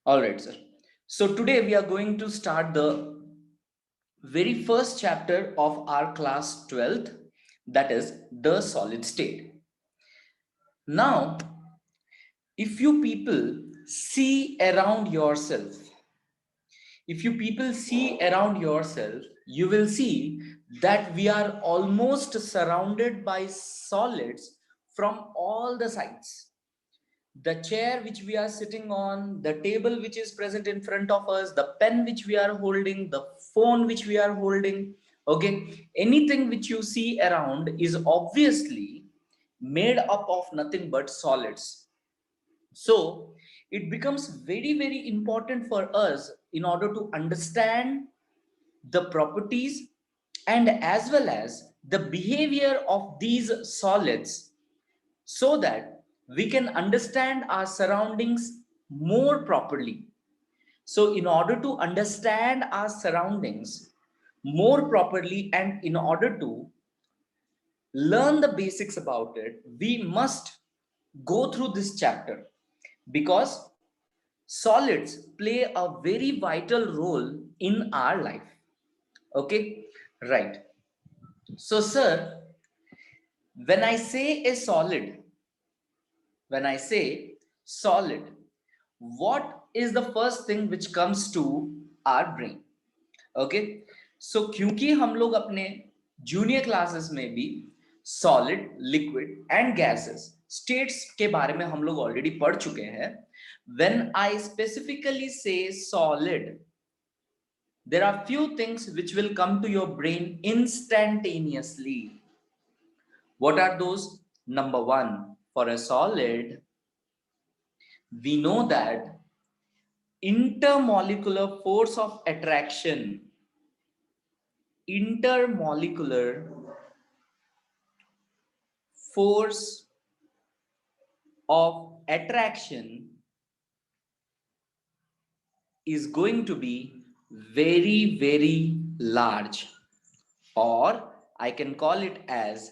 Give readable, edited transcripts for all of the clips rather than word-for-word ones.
All right, sir. So today we are going to start the very first chapter of our class 12th, that is the solid state. Now, if you people see around yourself, if you people see around yourself, you will see that we are almost surrounded by solids from all the sides. The chair which we are sitting on, the table which is present in front of us, the pen which we are holding, the phone which we are holding, okay, anything which you see around is obviously made up of nothing but solids. So it becomes very, very important for us in order to understand the properties and as well as the behavior of these solids so that we can understand our surroundings more properly. So, in order to understand our surroundings more properly and in order to learn the basics about it, we must go through this chapter because solids play a very vital role in our life. Okay, right. So, sir, when I say a solid, when I say solid, what is the first thing which comes to our brain? Okay, so क्योंकि हम लोग अपने junior classes में भी solid liquid and gases states के बारे में हम लोग ऑलरेडी पढ़ चुके हैं. When I specifically say solid, there are few things which will come to your brain instantaneously. What are those? Number one, for a solid, we know that intermolecular force of attraction, intermolecular force of attraction is going to be very, very large, or I can call it as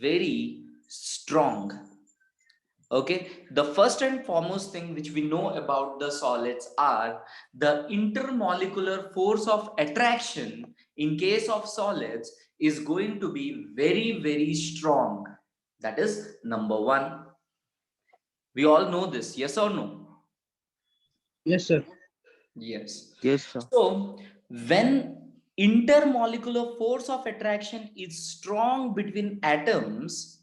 very strong. Okay, the first and foremost thing which we know about the solids are the intermolecular force of attraction in case of solids is going to be very, very strong. That is number one. We all know this, yes or no? Yes, sir. Yes. Yes, sir. So, when intermolecular force of attraction is strong between atoms,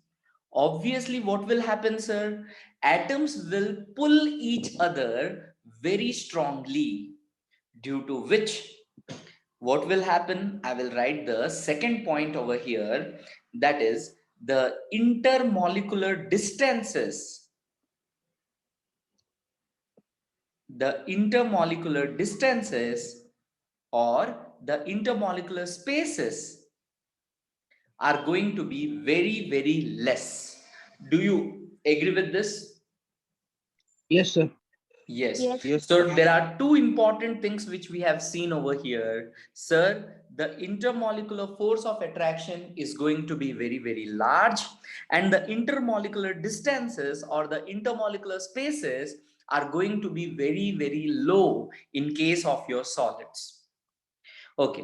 obviously what will happen, sir? Atoms will pull each other very strongly, due to which what will happen? I will write the second point over here, that is the intermolecular distances. The intermolecular distances or the intermolecular spaces are going to be very, very less. Do you agree with this? Yes, sir. Yes. Yes. Yes, So sir. there are two important things which we have seen over here. Sir, the intermolecular force of attraction is going to be very, very large, and the intermolecular distances or the intermolecular spaces are going to be very, very low in case of your solids. Okay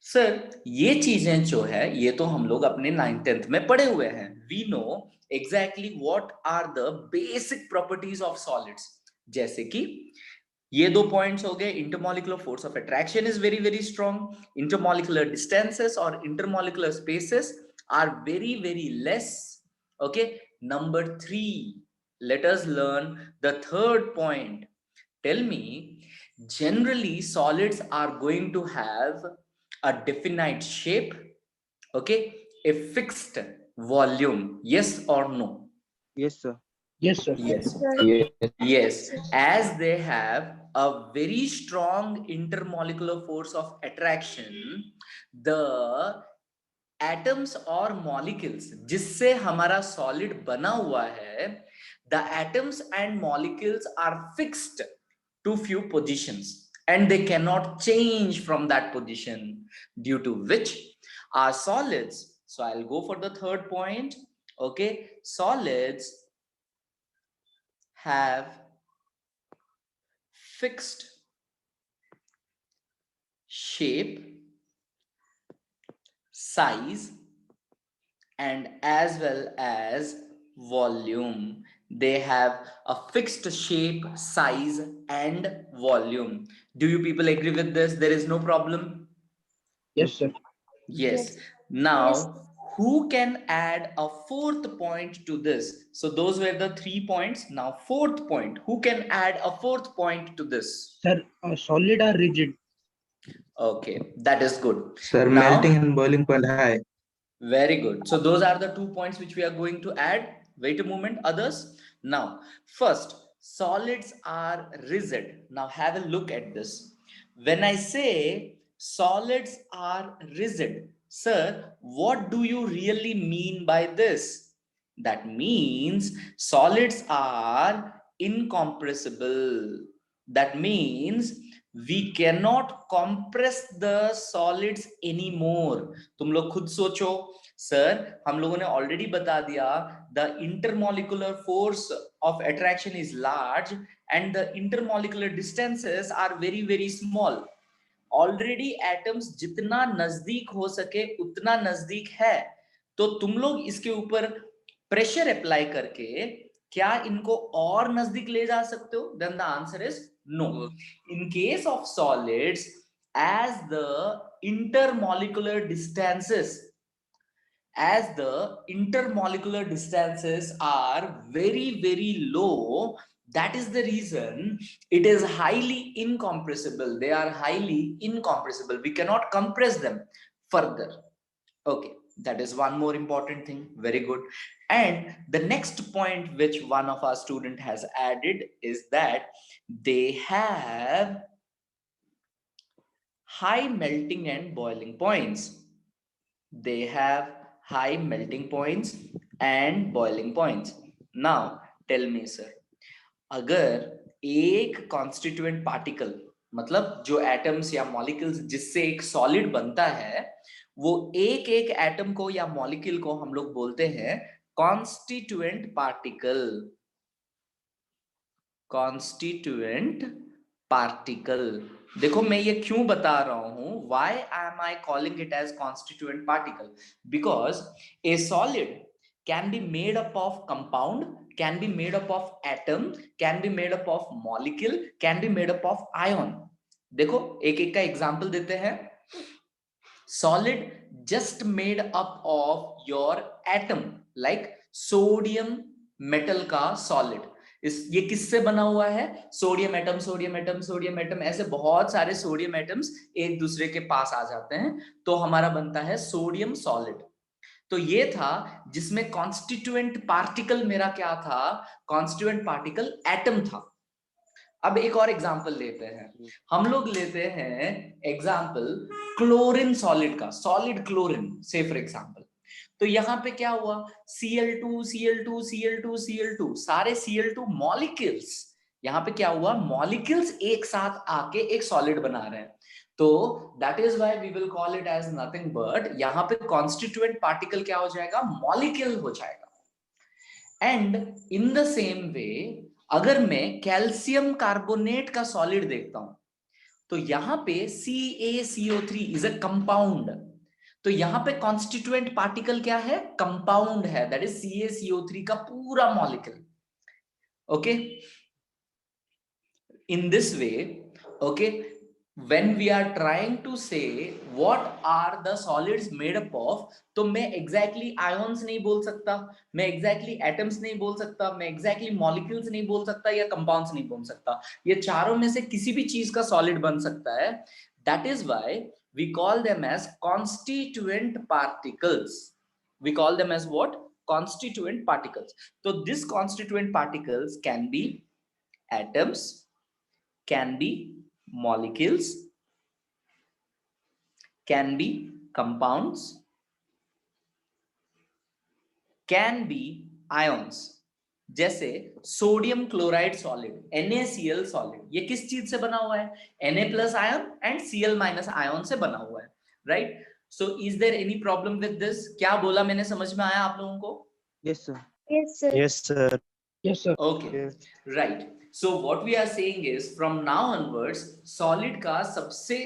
sir, ये चीजें जो है ये तो हम लोग अपने 9th-10th में पढ़े हुए हैं. We know exactly what are the basic properties of solids. जैसे कि ये दो पॉइंट्स हो गए. Intermolecular force of attraction is very, very strong. Intermolecular distances और intermolecular spaces are very, very less. Okay, number 3, let us learn the third point. Tell me, generally solids are going to have a definite shape, okay, a fixed volume, yes or no? Yes, sir. Yes, sir. Yes. Yes. Yes, as they have a very strong intermolecular force of attraction, the atoms or molecules जिससे हमारा solid बना हुआ है, the atoms and molecules are fixed to few positions and they cannot change from that position, due to which our solids, so I'll go for the third point. Okay, solids have fixed shape, size, and as well as volume. They have a fixed shape, size, and volume. Do you people agree with this? There is no problem? Yes, sir. Yes. Yes. Now, who can add a fourth point to this? So those were the 3 points. Now, fourth point. Who can add a fourth point to this? Sir, solid or rigid? Okay, that is good. Sir, Now, melting and boiling point high. very good. So those are the 2 points which we are going to add. Wait a moment, others. Now, first, solids are rigid. Now have a look at this. When I say solids are rigid, sir, what do you really mean by this? That means solids are incompressible. That means we cannot compress the solids anymore. तुम लोग खुद सोचो, sir हम लोगों ने already बता दिया the intermolecular force of attraction is large and the intermolecular distances are very very small. Already atoms जितना नजदीक हो सके उतना नजदीक है, तो तुम लोग इसके ऊपर प्रेशर अप्लाई करके क्या इनको और नजदीक ले जा सकते हो? Then the answer is no. In case of solids, as the intermolecular distances are very very low, that is the reason it is highly incompressible. They are highly incompressible. We cannot compress them further. Okay, that is one more important thing. Very good. And the next point which one of our student has added is that they have high melting and boiling points. They have high melting points and boiling points. Now tell me sir, अगर एक constituent particle, मतलब जो atoms या molecules जिससे एक solid बनता है, वो एक एक एटम को या मॉलिक्यूल को हम लोग बोलते हैं कॉन्स्टिट्यूएंट पार्टिकल. Constituent particle. देखो मैं ये क्यों बता रहा हूं, why am I calling it as constituent particle? Because a solid can be made up of compound, can be made up of atom, can be made up of molecule, can be made up of ion. देखो एक एक का example देते हैं. Solid just made up of your atom, like sodium metal का solid. ये किससे बना हुआ है? Sodium atom, sodium atom, sodium atom, ऐसे बहुत सारे सोडियम एटम्स एक दूसरे के पास आ जाते हैं तो हमारा बनता है सोडियम सॉलिड. तो ये था जिसमें कॉन्स्टिट्यूएंट पार्टिकल मेरा क्या था? कॉन्स्टिट्यूएंट पार्टिकल एटम था. अब एक और एग्जांपल लेते हैं. हम लोग लेते हैं एग्जांपल क्लोरीन सॉलिड का, सॉलिड क्लोरीन से फॉर एग्जांपल. तो यहां पे क्या हुआ? Cl2 Cl2 Cl2 Cl2, सारे Cl2 मॉलिक्यूल्स. यहां पे क्या हुआ? मॉलिक्यूल्स एक साथ आके एक सॉलिड बना रहे हैं. तो that is why we will call it as nothing but, यहां पे कॉन्स्टिट्यूएंट पार्टिकल क्या हो जाएगा? मॉलिक्यूल हो जाएगा. एंड इन द सेम वे अगर मैं कैल्शियम कार्बोनेट का सॉलिड देखता हूं तो यहां पे CaCO3 इज अ कंपाउंड. तो यहां पे कॉन्स्टिट्यूएंट पार्टिकल क्या है? कंपाउंड है. दैट इज CaCO3 का पूरा molecule. Okay, in this way, okay, when we are trying to say what are the solids made up of, तो मैं exactly ions नहीं बोल सकता, मैं exactly atoms नहीं बोल सकता, मैं exactly molecules नहीं बोल सकता या compounds नहीं बोल सकता. ये चारों में से किसी भी चीज का solid बन सकता है. That is why we call them as constituent particles. We call them as what? Constituent particles. So these constituent particles can be atoms, can be molecules, can be compounds, can be ions. जैसे sodium chloride solid, NaCl solid, ये किस चीज से बना हुआ है? Na plus ion and Cl minus ion से बना हुआ है. Right? So is there any problem with this? क्या बोला मैंने, समझ में आया आप लोगों को? Yes, sir. Yes, sir. Yes, sir. Yes, sir. Okay, right. So what we are saying is from now onwards solid का सबसे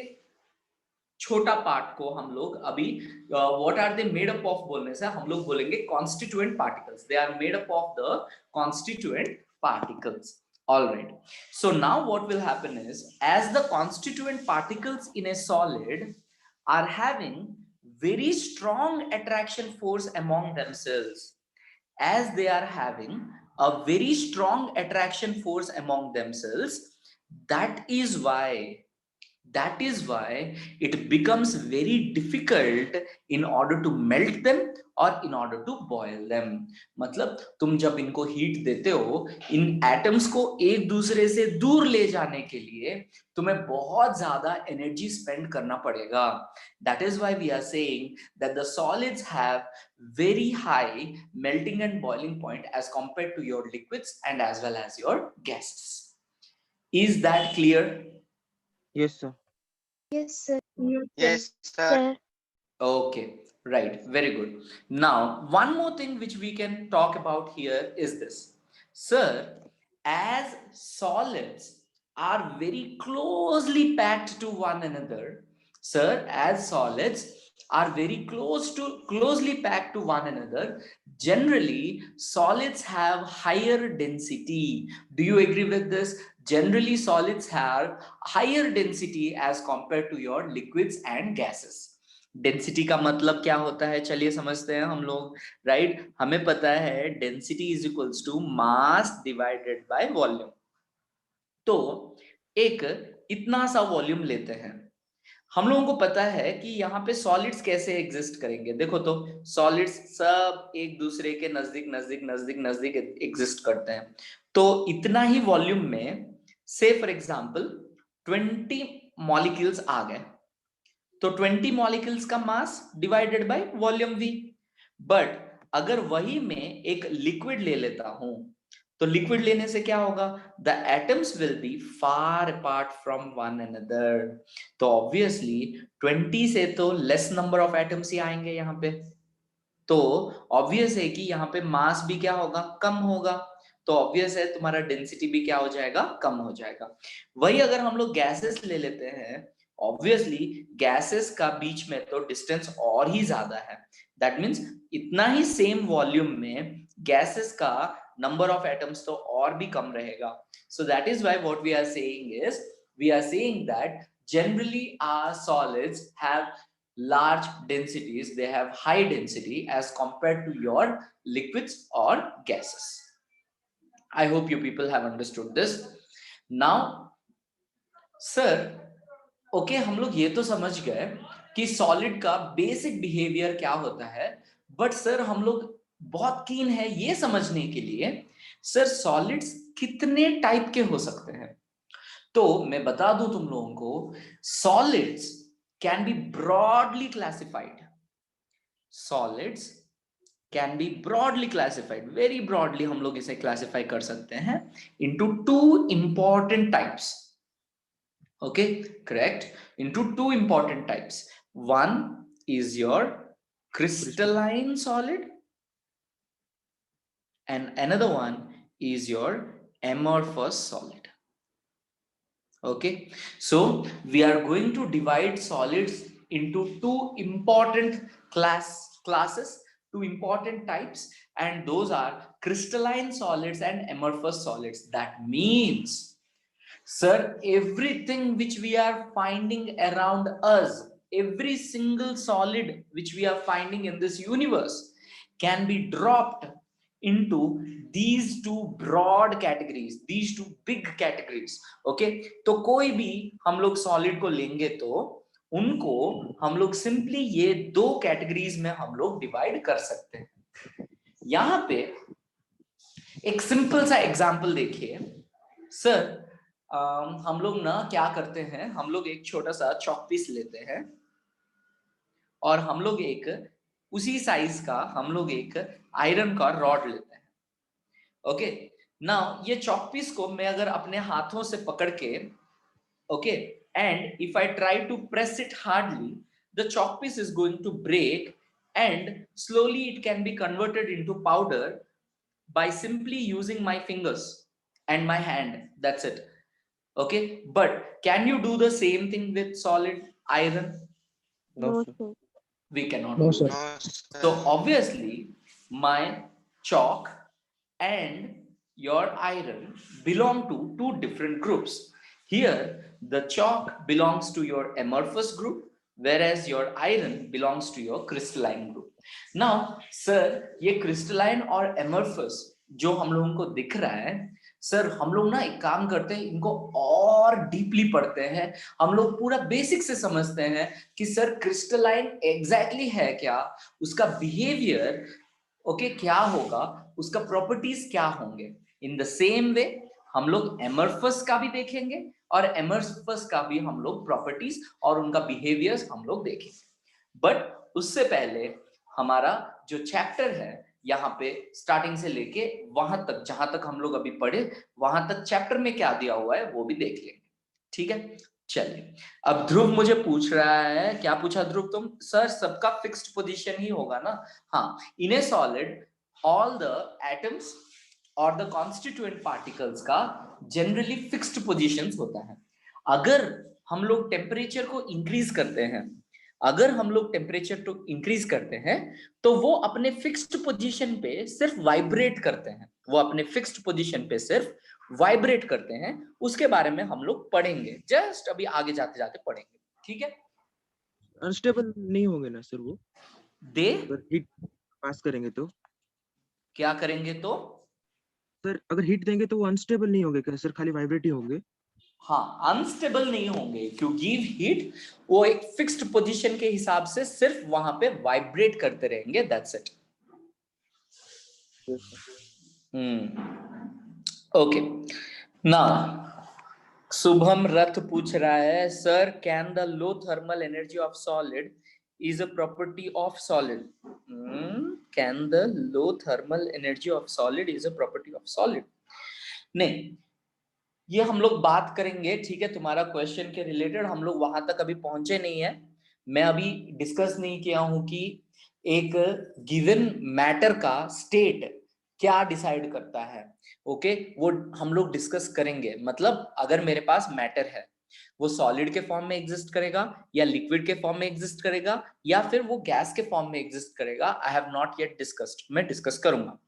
छोटा पार्ट को हम लोग अभी what are they made up of बोलने से हम लोग बोलेंगे constituent particles. They are made up of the constituent particles. All right. So now what will happen is, as the constituent particles in a solid are having very strong attraction force among themselves, as they are having a very strong attraction force among themselves, that is why it becomes very difficult in order to melt them or in order to boil them. मतलब तुम जब इनको heat देते हो, इन atoms को एक दूसरे से दूर ले जाने के लिए तुम्हें बहुत ज्यादा एनर्जी स्पेंड करना पड़ेगा. That is why we are saying that the solids have very high melting and boiling point as compared to your liquids and as well as your gases. Is that clear? Yes, sir. Yes, sir. Yes, sir. Okay, right, very good. Now, one more thing which we can talk about here is this. Sir, as solids are very closely packed to one another, sir, as solids are very closely packed to one another, generally solids have higher density. Do you agree with this? Generally solids have higher density as compared to your liquids and gases. Density का मतलब क्या होता है, चलिए समझते हैं हम लोग. राइट, हमें पता है density is equals to mass divided by volume. तो एक इतना सा वॉल्यूम लेते हैं. हम लोगों को पता है कि यहाँ पे सॉलिड्स कैसे एग्जिस्ट करेंगे. देखो तो सॉलिड्स सब एक दूसरे के नजदीक नजदीक नजदीक नजदीक एग्जिस्ट करते हैं. तो इतना ही वॉल्यूम में से फॉर एग्जांपल 20 मॉलिक्यूल्स आ गए, तो 20 मॉलिक्यूल्स का मास divided by volume v. But अगर वही में एक लिक्विड ले लेता हूं, तो लिक्विड लेने से क्या होगा, the atoms will be far apart from one another. तो ऑब्वियसली 20 से तो लेस नंबर ऑफ एटम्स ही आएंगे यहाँ पे. तो ऑब्वियस है कि यहाँ पे मास भी क्या होगा, कम होगा. तो ऑब्वियस है तुम्हारा डेंसिटी भी क्या हो जाएगा, कम हो जाएगा. वही अगर हम लोग गैसेस ले लेते हैं, ऑब्वियसली गैसेस का बीच में तो डिस्टेंस और ही ज्यादा है. दैट मीन्स इतना ही सेम वॉल्यूम में गैसेस का नंबर ऑफ एटम्स तो और भी कम रहेगा. So that is why what we are saying is, we are saying that generally our solids have large densities, they have high density as compared to your liquids or gases. I hope you people have understood this. Now sir, okay हम लोग ये तो समझ गए कि solid का basic behaviour क्या होता है, बट सर हम लोग बहुत कीन है ये समझने के लिए, सर सॉलिड्स कितने टाइप के हो सकते हैं. तो मैं बता दूं तुम लोगों को, solids can be broadly classified. Solids can be broadly classified, very broadly हम लोग इसे क्लासिफाई कर सकते हैं into two important types. Okay, correct. Into two important types. One is your crystalline solid, and another one is your amorphous solid. Okay, so we are going to divide solids into two important classes, two important types, and those are crystalline solids and amorphous solids. That means, sir, everything which we are finding around us, every single solid which we are finding in this universe can be dropped into these two broad categories, these two big categories. Okay, तो कोई भी हम लोग solid को लेंगे तो उनको हम लोग simply ये दो categories में हम लोग divide कर सकते हैं. यहाँ पे एक simple सा example देखिए. Sir, हम लोग ना क्या करते हैं, हम लोग एक छोटा सा चॉक पीस लेते हैं और हम लोग एक उसी साइज का हम लोग एक आयरन का रॉड लेते हैं. ओके, नाउ ये चॉक पीस को मैं अगर अपने हाथों से पकड़ के, okay, and if I try to press it hardly, the chalk piece is going to break and slowly it can be converted into powder by simply using my fingers. and my hand. That's it. Okay, but can you do the same thing with solid iron? No, No, sir. sir. We cannot No, do sir. it. No, sir. So obviously, my chalk and your iron belong to two different groups. Here, the chalk belongs to your amorphous group, whereas your iron belongs to your crystalline group. Now, sir, ये crystalline और amorphous जो हम लोगों को दिख रहा है, sir हम लोग ना एक काम करते हैं, इनको और डीपली पढ़ते हैं, हम लोग पूरा बेसिक से समझते हैं कि सर क्रिस्टलाइन एग्जैक्टली है क्या, उसका बिहेवियर ओके क्या होगा, उसका प्रॉपर्टीज क्या होंगे. इन द सेम वे हम लोग एमरफस का भी देखेंगे और एमरफस का भी हम लोग प्रॉपर्टीज और उनका बिहेवियर्स हम लोग देखेंगे. बट उससे पहले हमारा जो चैप्टर है यहाँ पे स्टार्टिंग से लेके वहां तक जहां तक हम लोग अभी पढ़े वहां तक चैप्टर में क्या दिया हुआ है वो भी देख लेंगे. ठीक है, चलिए. अब ध्रुव मुझे पूछ रहा है, क्या पूछा ध्रुव तुम? सर सबका फिक्स्ड पोजीशन ही होगा ना? हाँ, in a solid all the atoms और द कॉन्स्टिट्यूएंट पार्टिकल्स का जनरली फिक्स्ड पोजीशंस होता है. अगर हम लोग टेम्परेचर को इंक्रीज करते हैं, अगर हम लोग टेम्परेचर को इंक्रीज करते हैं तो वो अपने फिक्स्ड पोजीशन पे सिर्फ वाइब्रेट करते हैं, वो अपने फिक्स्ड पोजीशन पे सिर्फ वाइब्रेट करते हैं. उसके बारे में हम लोग पढ़ेंगे, जस्ट अभी आगे जाते जाते पढ़ेंगे. ठीक है, अनस्टेबल नहीं होंगे ना सर वो, दे अगर हीट पास करेंगे तो? क्या करेंगे तो? सर अगर हीट देंगे तो वो अनस्टेबल नहीं होंगे क्या सर, खाली वाइब्रेट ही होंगे? हाँ, अनस्टेबल नहीं होंगे. क्यों गिव हीट, वो एक फिक्स्ड पोजीशन के हिसाब से सिर्फ वहां पे वाइब्रेट करते रहेंगे. That's it. Okay, now Shubham रथ पूछ रहा है, sir can the low thermal energy of solid is a property of solid? Can the low thermal energy of solid is a property of solid? नहीं, ये हम लोग बात करेंगे. ठीक है, तुम्हारा क्वेश्चन के रिलेटेड हम लोग वहां तक अभी पहुंचे नहीं है. मैं अभी डिस्कस नहीं किया हूं कि एक गिवन मैटर का स्टेट क्या डिसाइड करता है. ओके, वो हम लोग डिस्कस करेंगे. मतलब अगर मेरे पास मैटर है, वो सॉलिड के फॉर्म में एग्जिस्ट करेगा या लिक्विड के फॉर्म में एग्जिस्ट करेगा या फिर वो गैस के फॉर्म में एग्जिस्ट करेगा, I have not yet discussed. मैं डिस्कस करूंगा.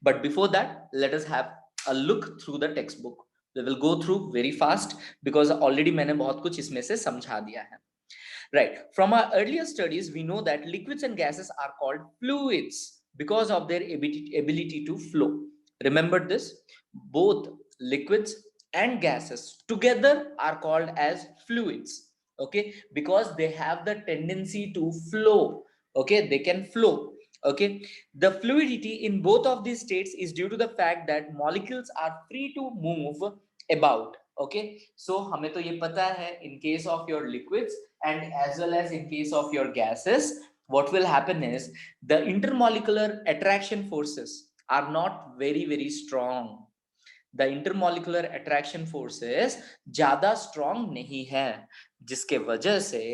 But before that let us have a look through the text book. We will go through very fast because already मैंने बहुत कुछ इसमें से समझा दिया है. Right. From our earlier studies, we know that liquids and gases are called fluids because of their ability to flow. Remember this? Both liquids and gases together are called as fluids. Okay, because they have the tendency to flow. Okay, they can flow. Okay, the fluidity in both of these states is due to the fact that molecules are free to move about. Okay, so हमें तो ये पता है in case of your liquids and as well as in case of your gases, what will happen is the intermolecular attraction forces are not very strong. The intermolecular attraction forces ज्यादा strong नहीं है, जिसके वजह से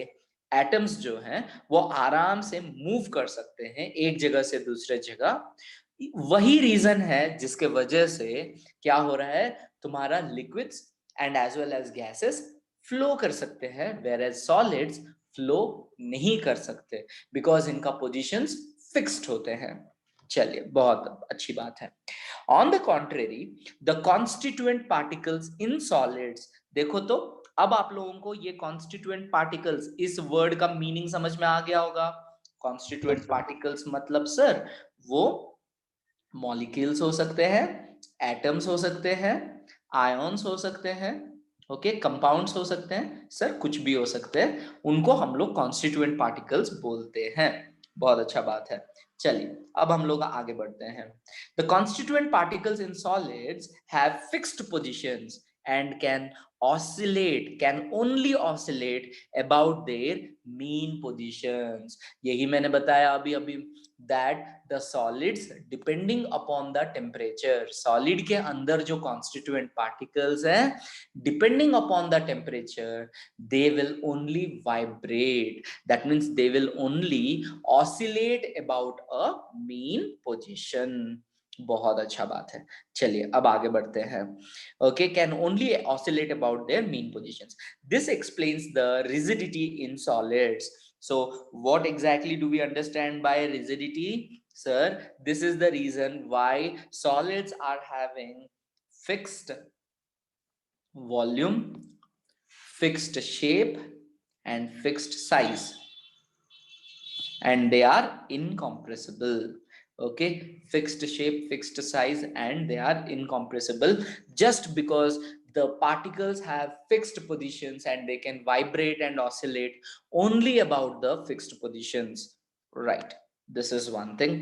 atoms जो हैं वो आराम से मूव कर सकते हैं एक जगह से दूसरे जगह. वही रीजन है जिसके वजह से क्या हो रहा है, तुम्हारा liquids and as well as gases flow कर सकते हैं, whereas solids फ्लो नहीं कर सकते बिकॉज इनका पोजीशंस फिक्स्ड होते हैं. चलिए, बहुत अच्छी बात है. On the contrary, the constituent particles in solids, देखो तो अब आप लोगों को ये कॉन्स्टिट्यूएंट पार्टिकल्स, इस वर्ड का मीनिंग समझ में आ गया होगा. कॉन्स्टिट्यूएंट पार्टिकल्स मतलब सर वो मॉलिक्यूल्स हो सकते हैं, एटम्स हो सकते हैं, आयन्स हो सकते हैं, ओके, कंपाउंड्स हो सकते हैं, सर कुछ भी हो सकते हैं, उनको हम लोग कॉन्स्टिट्यूएंट पार्टिकल्स बोलते हैं. बहुत अच्छा बात है. चलिए, अब हम लोग आगे बढ़ते हैं. The constituent particles in solids have fixed positions and can only oscillate about their mean positions. यही मैंने बताया अभी that the solids depending upon the temperature, solid के अंदर जो constituent particles हैं, depending upon the temperature they will only vibrate. That means they will only oscillate about a mean position. बहुत अच्छा बात है। चलिए अब आगे बढ़ते हैं। Okay, can only oscillate about their mean positions. This explains the rigidity in solids. So what exactly do we understand by rigidity? Sir, this is the reason why solids are having fixed volume, fixed shape and fixed size, and they are incompressible. Okay, fixed shape, fixed size, and they are incompressible just because the particles have fixed positions and they can vibrate and oscillate only about the fixed positions, right? This is one thing.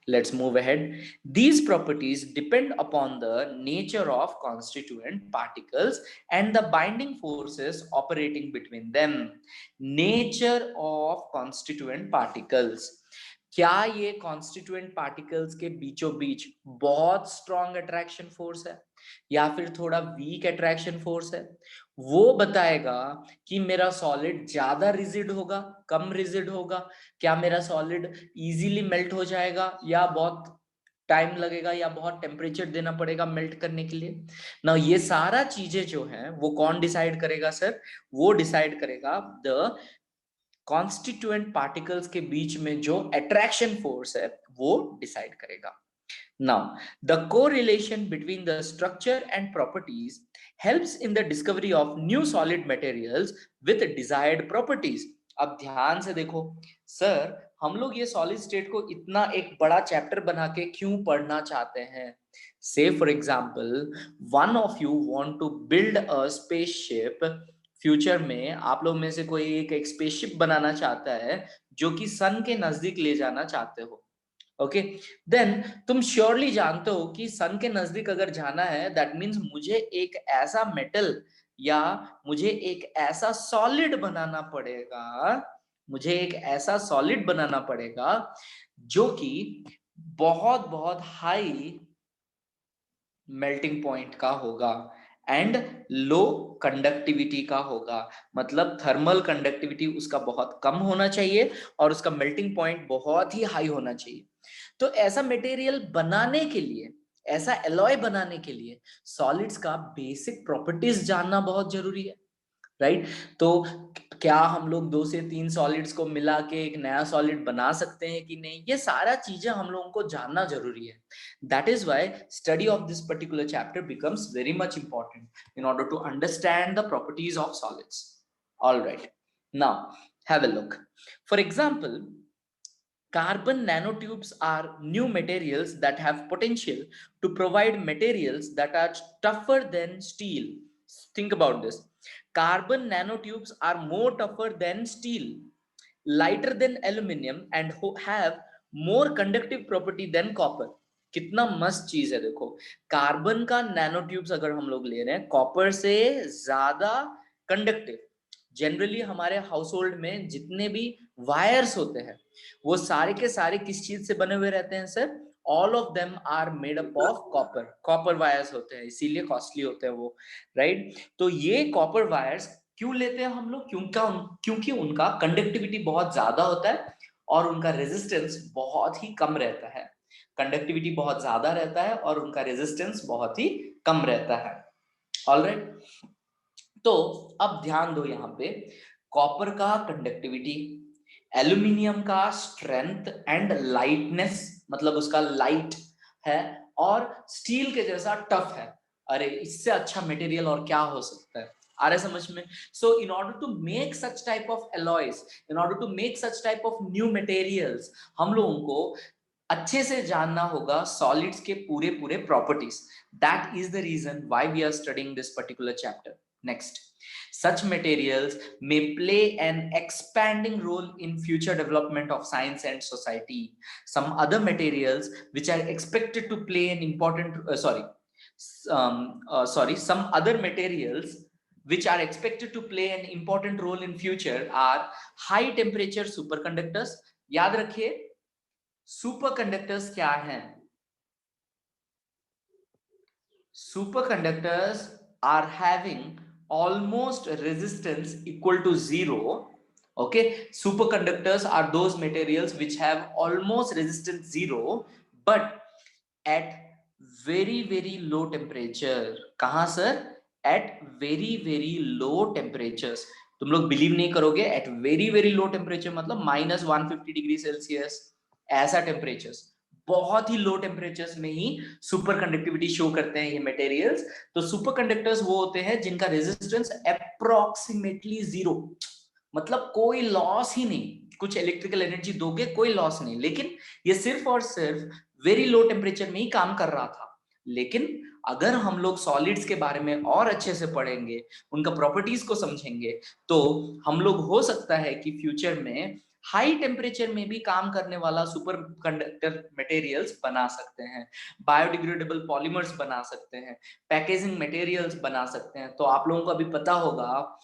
Let's move ahead. These properties depend upon the nature of constituent particles and the binding forces operating between them. Nature of constituent particles, क्या ये constituent particles के बीचों बीच बहुत strong attraction force है या फिर थोड़ा week attraction force है? वो बताएगा कि मेरा सॉलिड ज्यादा रिजिड होगा, कम रिजिड होगा, क्या मेरा सॉलिड इजीली मेल्ट हो जाएगा या बहुत टाइम लगेगा या बहुत टेम्परेचर देना पड़ेगा मेल्ट करने के लिए ना। ये सारा चीजें जो है वो कौन डिसाइड करेगा सर? वो डिसाइड करेगा द कॉन्स्टिट्यूएंट पार्टिकल्स के बीच में जो अट्रैक्शन फोर्स है वो डिसाइड करेगा। Now, the correlation between the structure and properties helps in the discovery of new solid materials with desired properties. अब ध्यान से देखो सर, हम लोग ये सॉलिड स्टेट को इतना एक बड़ा चैप्टर बना के क्यों पढ़ना चाहते हैं? Say for example, one of you want to build a spaceship. Future में आप लोग में से कोई एक स्पेसशिप बनाना चाहता है जो कि सन के नजदीक ले जाना चाहते हो। ओके, देन तुम श्योरली जानते हो कि सन के नजदीक अगर जाना है दैट मीन्स मुझे एक ऐसा मेटल या मुझे एक ऐसा सॉलिड बनाना पड़ेगा, मुझे एक ऐसा सॉलिड बनाना पड़ेगा जो कि बहुत बहुत हाई मेल्टिंग पॉइंट का होगा एंड लो कंडक्टिविटी का होगा। मतलब थर्मल कंडक्टिविटी उसका बहुत कम होना चाहिए और उसका मेल्टिंग पॉइंट बहुत ही हाई होना चाहिए। तो ऐसा मटेरियल बनाने के लिए, ऐसा एलॉय बनाने के लिए सॉलिड्स का बेसिक प्रॉपर्टीज जानना बहुत जरूरी है, राइट? तो क्या हम लोग 2 से 3 सॉलिड्स को मिला के एक नया सॉलिड बना सकते हैं कि नहीं, ये सारा चीजें हम लोगों को जानना जरूरी है। That is why study of this particular chapter becomes very much important in order to understand the properties of solids. Alright, now have a look. For example, carbon nanotubes are new materials that have potential to provide materials that are tougher than steel. Think about this. Carbon nanotubes are more tougher than steel, lighter than aluminum, and have more conductive property than copper. कितना मस्त चीज है देखो, carbon का nanotubes अगर हम लोग ले रहे हैं कॉपर से ज्यादा कंडक्टिव। जनरली हमारे हाउस होल्ड में जितने भी वायर्स होते हैं वो सारे के सारे किस चीज से बने हुए रहते हैं sir? All of them are made up of copper. Copper wires होते हैं, इसीलिए कॉस्टली होते हैं वो, राइट? तो ये कॉपर वायर्स क्यों लेते हैं हम लोग? क्योंकि उनका कंडक्टिविटी बहुत ज्यादा होता है और उनका रेजिस्टेंस बहुत ही कम रहता है। कंडक्टिविटी बहुत ज्यादा रहता है और उनका रेजिस्टेंस बहुत ही कम रहता है। ऑलराइट, तो अब ध्यान दो यहाँ पे, कॉपर का कंडक्टिविटी, एल्यूमिनियम का स्ट्रेंथ एंड लाइटनेस, मतलब उसका लाइट है, और स्टील के जैसा टफ है। अरे इससे अच्छा मटेरियल और क्या हो सकता है? आ रहा है समझ में? So in order to make such type of alloys, in order to make such type of new materials, हम लोगों को अच्छे से जानना होगा सॉलिड्स के पूरे पूरे properties. That is the reason why we are studying this particular chapter. Next, such materials may play an expanding role in future development of science and society. Some other materials which are expected to play an important some other materials which are expected to play an important role in future are high temperature superconductors. याद रखिए superconductors क्या हैं? Superconductors are having almost resistance equal to zero. Okay, superconductors are those materials which have almost resistance zero, but at very low temperature. कहाँ sir? At very low temperatures. तुम लोग believe नहीं करोगे, at very low temperature मतलब -150 degree Celsius, ऐसा temperatures, बहुत ही लो temperatures में ही super conductivity show करते हैं ये मटेरियल्स। तो सुपर कंडक्टर्स वो होते हैं जिनका रेजिस्टेंस अप्रोक्सीमेटली 0, मतलब कोई लॉस ही नहीं, कुछ इलेक्ट्रिकल एनर्जी दोगे कोई लॉस नहीं, लेकिन ये सिर्फ और सिर्फ वेरी लो टेम्परेचर में ही काम कर रहा था। लेकिन अगर हम लोग सॉलिड्स के बारे में और अच्छे से पढ़ेंगे, उनका प्रॉपर्टीज को समझेंगे, तो हम लोग हो सकता है कि फ्यूचर में हाई टेम्परेचर में भी काम करने वाला सुपर कंडक्टर मटेरियल्स बना सकते हैं, बायोडिग्रेडेबल पॉलीमर्स बना सकते हैं, पैकेजिंग मटेरियल्स बना सकते हैं। तो आप लोगों को अभी पता होगा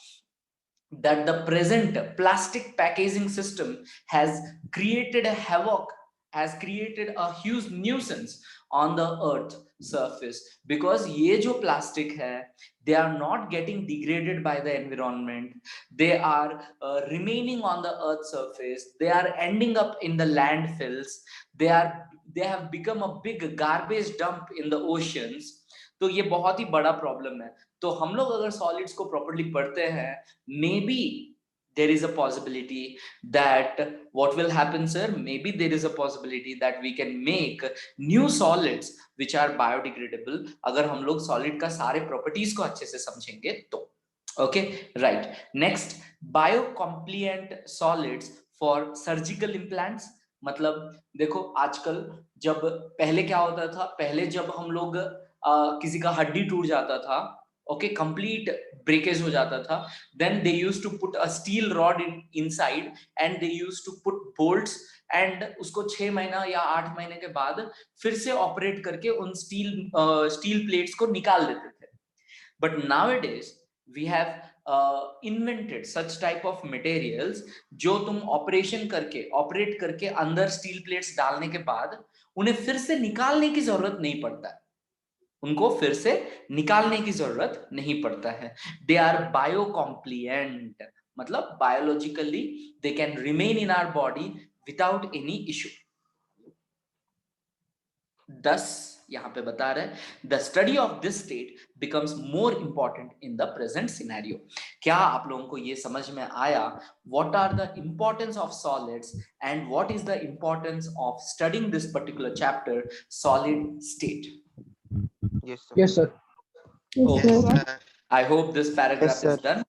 that the present plastic packaging system has created a havoc, has created a huge nuisance on the earth surface, because ये जो plastic है, they are not getting degraded by the environment, they are remaining on the earth surface, they are ending up in the landfills, they have become a big garbage dump in the oceans। तो ये बहुत ही बड़ा problem है। तो हम लोग अगर solids को प्रॉपर्ली पढ़ते हैं, maybe there is a possibility that what will happen sir, maybe there is a possibility that we can make new solids which are biodegradable, अगर हम लोग सॉलिड का सारे प्रॉपर्टीज को अच्छे से समझेंगे तो। Okay right, next, biocompliant solids for surgical implants. मतलब देखो आजकल, जब पहले क्या होता था, पहले जब हम लोग किसी का हड्डी टूट जाता था, ओके, कंप्लीट ब्रेकेज हो जाता था, then they used to put a steel rod inside and they used to put bolts, and उसको 6 महीना या 8 महीने के बाद फिर से ऑपरेट करके उन स्टील प्लेट्स को निकाल देते थे। But nowadays we have invented such type of materials जो तुम ऑपरेट करके अंदर स्टील प्लेट्स डालने के बाद उन्हें फिर से निकालने की जरूरत नहीं पड़ता है, उनको फिर से निकालने की जरूरत नहीं पड़ता है। दे आर बायोकॉम्प्लिएंट, मतलब biologically they can remain in our body without any issue. Thus यहां पे बता रहे हैं the study of this state becomes more important in the present scenario. क्या आप लोगों को ये समझ में आया what are the importance of solids and what is the importance of studying this particular chapter, solid state? Yes, sir. Yes, sir. Okay. Yes, sir. I hope this paragraph Yes, is done.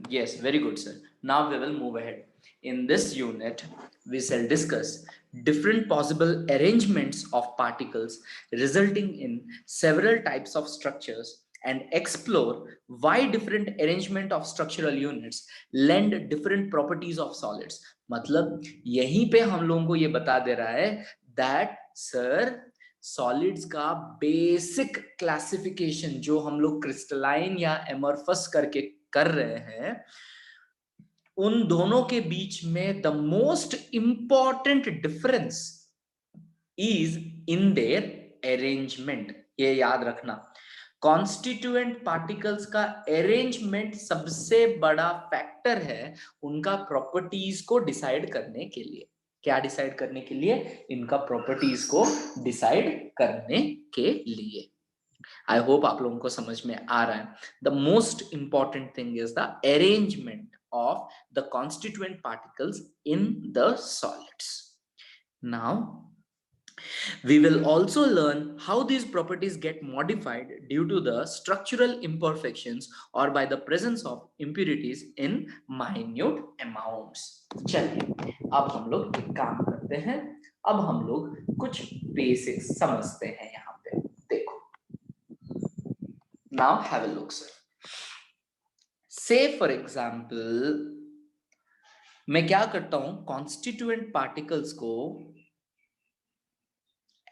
Yes, very good, sir. Now we will move ahead. In this unit, we shall discuss different possible arrangements of particles resulting in several types of structures and explore why different arrangement of structural units lend different properties of solids. मतलब यहीं पे हम लोगों को ये बता दे रहा है that sir सॉलिड्स का बेसिक क्लासिफिकेशन जो हम लोग क्रिस्टलाइन या एमॉर्फस करके कर रहे हैं, उन दोनों के बीच में the most important difference is in their arrangement. ये याद रखना, कॉन्स्टिट्यूएंट पार्टिकल्स का अरेंजमेंट सबसे बड़ा फैक्टर है उनका प्रॉपर्टीज को डिसाइड करने के लिए। क्या डिसाइड करने के लिए? इनका प्रॉपर्टीज को डिसाइड करने के लिए। आई होप आप लोगों को समझ में आ रहा है। The most important thing is the arrangement of the constituent particles in the solids. Now we will also learn how these properties get modified due to the structural imperfections or by the presence of impurities in minute amounts। चलिए अब हम लोग एक काम करते हैं, अब हम लोग कुछ बेसिक्स समझते हैं। यहाँ पे देखो, now have a look sir, say for example मैं क्या करता हूं, कॉन्स्टिट्यूएंट पार्टिकल्स को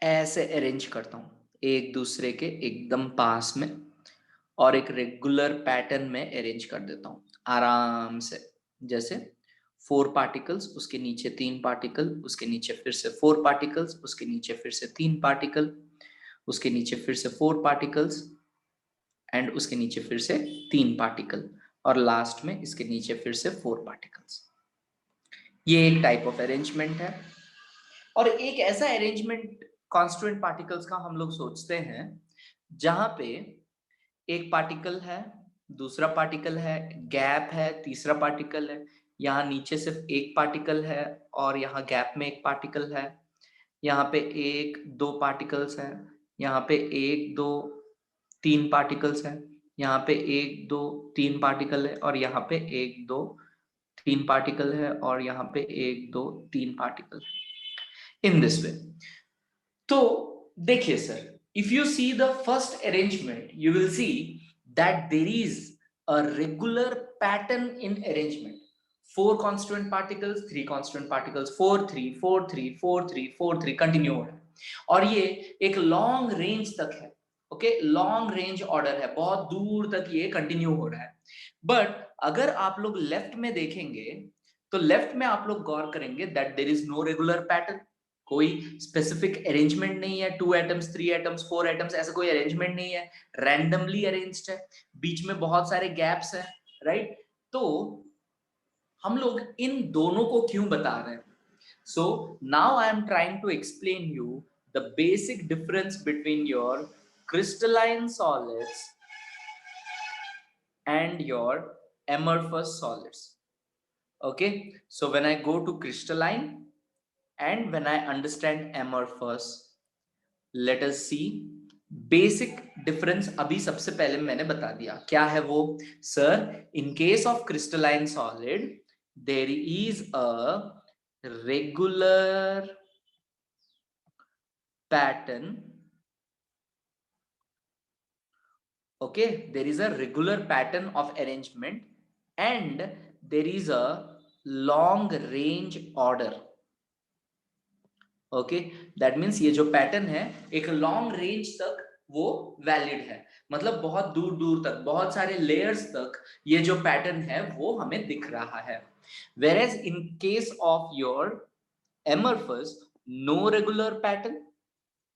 ऐसे अरेंज करता हूं, एक दूसरे के एकदम पास में, और एक रेगुलर पैटर्न में अरेंज कर देता हूं आराम से। जैसे 4 पार्टिकल्स, उसके नीचे 3 पार्टिकल, उसके नीचे फिर से 4 पार्टिकल्स, उसके नीचे फिर से 3 पार्टिकल, उसके नीचे फिर से 4 पार्टिकल्स, एंड उसके नीचे फिर से 3 पार्टिकल, और लास्ट में इसके नीचे फिर से 4 पार्टिकल्स। ये एक टाइप ऑफ अरेंजमेंट है। और एक ऐसा अरेंजमेंट कॉन्स्टिट्यूएंट पार्टिकल्स का हम लोग सोचते हैं जहां पे एक पार्टिकल है, दूसरा पार्टिकल है, गैप है, तीसरा पार्टिकल है, यहाँ नीचे सिर्फ एक पार्टिकल है और यहाँ गैप में एक पार्टिकल है, यहाँ पे एक दो पार्टिकल्स हैं, यहाँ पे एक दो तीन पार्टिकल्स हैं, यहाँ पे एक दो तीन पार्टिकल है और यहाँ पे एक दो तीन पार्टिकल है और यहाँ पे एक दो तीन पार्टिकल है, इन दिस वे। तो देखिए sir, if you see the first arrangement, you will see that there is a regular pattern in arrangement. 4 constituent particles, 3 constituent particles, 4 3 4 3 4 3 4 3 continue हो रहा है और ये एक लॉन्ग रेंज तक है। ओके, लॉन्ग रेंज ऑर्डर है, बहुत दूर तक ये कंटिन्यू हो रहा है। बट अगर आप लोग लेफ्ट में देखेंगे तो लेफ्ट में आप लोग गौर करेंगे that there is no regular pattern, कोई स्पेसिफिक अरेंजमेंट नहीं है, 2 एटम्स 3 एटम्स 4 एटम्स, ऐसा कोई अरेंजमेंट नहीं है, रैंडमली अरेंज्ड है, बीच में बहुत सारे गैप्स हैं, राइट। तो हम लोग इन दोनों को क्यों बता रहे हैं? So now I am trying to explain you the basic difference between your crystalline solids and your amorphous solids. Okay, so when I go to crystalline and when I understand amorphous, let us see basic difference. अभी सबसे पहले मैंने बता दिया क्या है वो sir. in case of crystalline solid there is a regular pattern. Okay, there is a regular pattern of arrangement and there is a long range order. Okay, that means ये जो पैटर्न है एक लॉन्ग रेंज तक वो valid है, मतलब बहुत दूर दूर तक, बहुत सारे लेयर्स तक ये जो पैटर्न है वो हमें दिख रहा है। Whereas in case of your amorphous, no regular pattern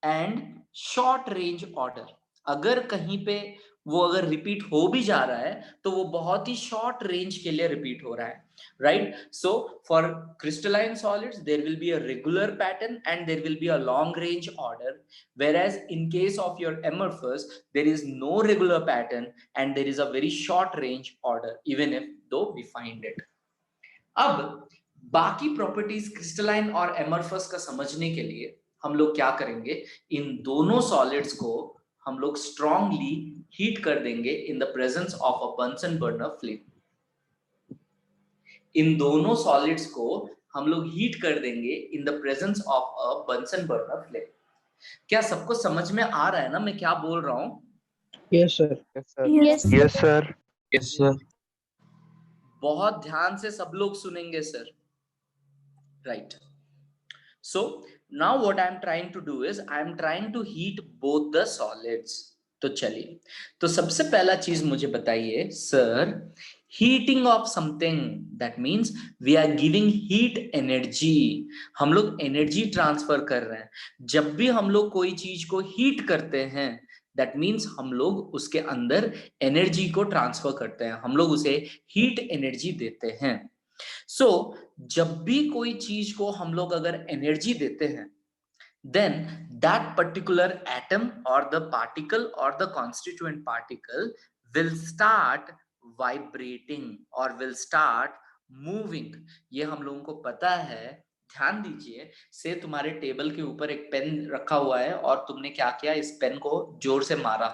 and short range order. अगर कहीं पे वो अगर रिपीट हो भी जा रहा है तो वो बहुत ही शॉर्ट रेंज के लिए रिपीट हो रहा है, right. So for crystalline solids there will be a regular pattern and there will be a long range order, whereas in case of your amorphous there is no regular pattern and there is a very short range order even if though we find it. अब बाकी properties crystalline और amorphous का समझने के लिए हम लोग क्या करेंगे, इन दोनों सॉलिड्स को हम लोग स्ट्रांगली हीट कर देंगे in the presence of a Bunsen burner flame. इन दोनों सॉलिड्स को हम लोग हीट कर देंगे in the presence of a Bunsen burner flame. क्या सबको समझ में आ रहा है ना मैं क्या बोल रहा हूं? Yes, sir. Yes, sir. Yes. Yes, sir. Yes, sir. बहुत ध्यान से सब लोग सुनेंगे sir, right. So now what I am trying to do is I am trying to heat both the solids. तो चलिए, तो सबसे पहला चीज मुझे बताइए sir, heating of something that means we are giving heat energy, हम लोग एनर्जी ट्रांसफर कर रहे हैं। जब भी हम लोग कोई चीज को हीट करते हैं दैट मीन्स हम लोग उसके अंदर एनर्जी को ट्रांसफर करते हैं, हम लोग उसे हीट एनर्जी देते हैं। सो जब भी कोई चीज को हम लोग अगर एनर्जी देते हैं then that particular atom or the particle or the constituent particle will start vibrating or will start moving. ये हम लोगों को पता है, ध्यान दीजिए। से तुम्हारे टेबल के ऊपर एक पेन रखा हुआ है और तुमने क्या किया, इस पेन को जोर से मारा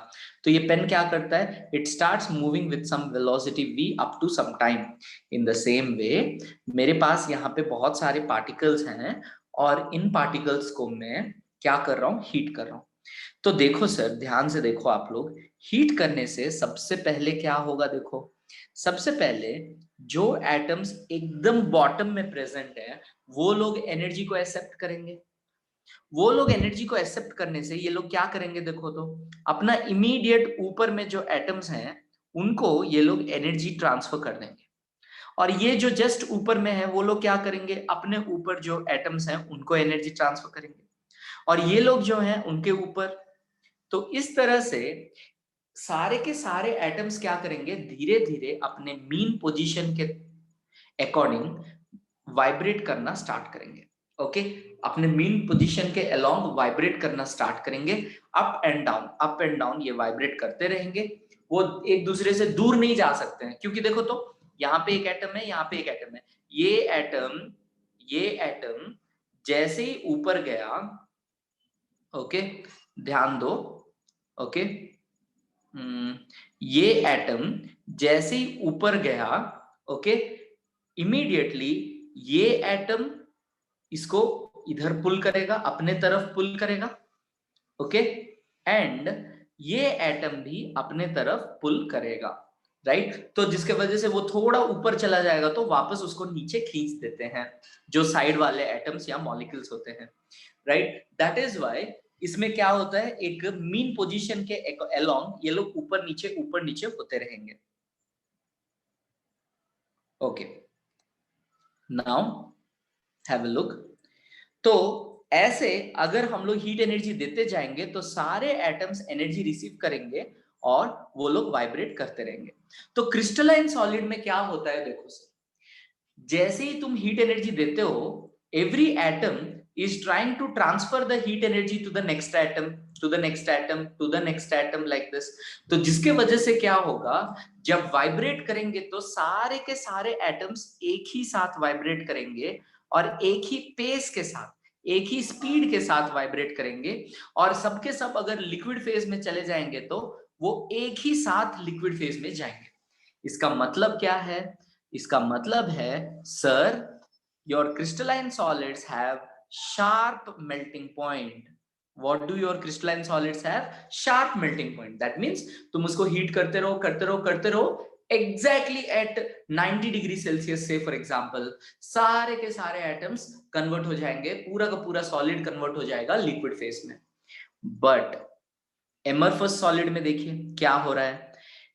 तो ये पेन क्या करता है, it starts moving with some velocity v up to some time. In the same way मेरे पास यहाँ पे बहुत सारे पार्टिकल्स हैं और इन पार्टिकल्स को मैं क्या कर रहा हूं, हीट कर रहा हूं। तो देखो सर, ध्यान से देखो आप लोग, हीट करने से सबसे पहले क्या होगा, देखो सबसे पहले जो एटम्स एकदम बॉटम में प्रेजेंट है वो लोग एनर्जी को एक्सेप्ट करेंगे। वो लोग एनर्जी को एक्सेप्ट करने से ये लोग क्या करेंगे, देखो तो अपना इमीडिएट ऊपर में जो एटम्स हैं उनको ये लोग एनर्जी ट्रांसफर कर देंगे और ये जो जस्ट ऊपर में है वो लोग क्या करेंगे, अपने ऊपर जो एटम्स हैं उनको एनर्जी ट्रांसफर करेंगे और ये लोग जो हैं उनके ऊपर। तो इस तरह से सारे के सारे एटम्स क्या करेंगे, धीरे धीरे अपने मीन पोजीशन के अकॉर्डिंग वाइब्रेट करना स्टार्ट करेंगे। ओके, अपने मीन पोजीशन के अलोंग वाइब्रेट करना स्टार्ट करेंगे, अप एंड डाउन ये वाइब्रेट करते रहेंगे। वो एक दूसरे से दूर नहीं जा सकते हैं, क्योंकि देखो तो यहाँ पे एक एटम है, यहाँ पे एक एटम है, ये एटम जैसे ही ऊपर गया, ओके ध्यान दो, ओके ये एटम जैसे ही ऊपर गया, ओके इमीडिएटली ये एटम इसको इधर पुल करेगा, अपने तरफ पुल करेगा, ओके एंड ये एटम भी अपने तरफ पुल करेगा, राइट। तो जिसके वजह से वो थोड़ा ऊपर चला जाएगा तो वापस उसको नीचे खींच देते हैं, जो साइड वाले एटम्स या मॉलिक्यूल्स होते हैं, राइट। दैट इज व्हाई इसमें क्या होता है, एक मीन पोजीशन के अलोंग ये लोग ऊपर नीचे होते रहेंगे, okay now have a look. तो ऐसे अगर हम लोग हीट एनर्जी देते जाएंगे तो सारे एटम्स एनर्जी रिसीव करेंगे और वो लोग वाइब्रेट करते रहेंगे। तो क्रिस्टलाइन सॉलिड में क्या होता है, देखो सर, जैसे ही तुम हीट एनर्जी देते हो, every atom is trying to transfer the heat energy to the next atom, to the next atom, to the next atom like this। तो जिसके वजह से क्या होगा, जब वाइब्रेट करेंगे तो सारे के सारे एटम्स एक ही साथ वाइब्रेट करेंगे और एक ही पेस के साथ, एक ही स्पीड के साथ वाइब्रेट करेंगे, और सबके सब अगर लिक्विड फेज में चले जाएंगे तो वो एक ही साथ लिक्विड फेज में जाएंगे। इसका मतलब क्या है, इसका मतलब है sir, your crystalline solids have sharp melting point। What do your crystalline solids have? Sharp melting point। That means तुम उसको हीट करते रहो exactly at 90 डिग्री सेल्सियस से, फॉर एग्जांपल सारे के सारे एटम्स कन्वर्ट हो जाएंगे, पूरा का पूरा सॉलिड कन्वर्ट हो जाएगा लिक्विड फेज में। बट एमरफस सॉलिड में देखिए क्या हो रहा है,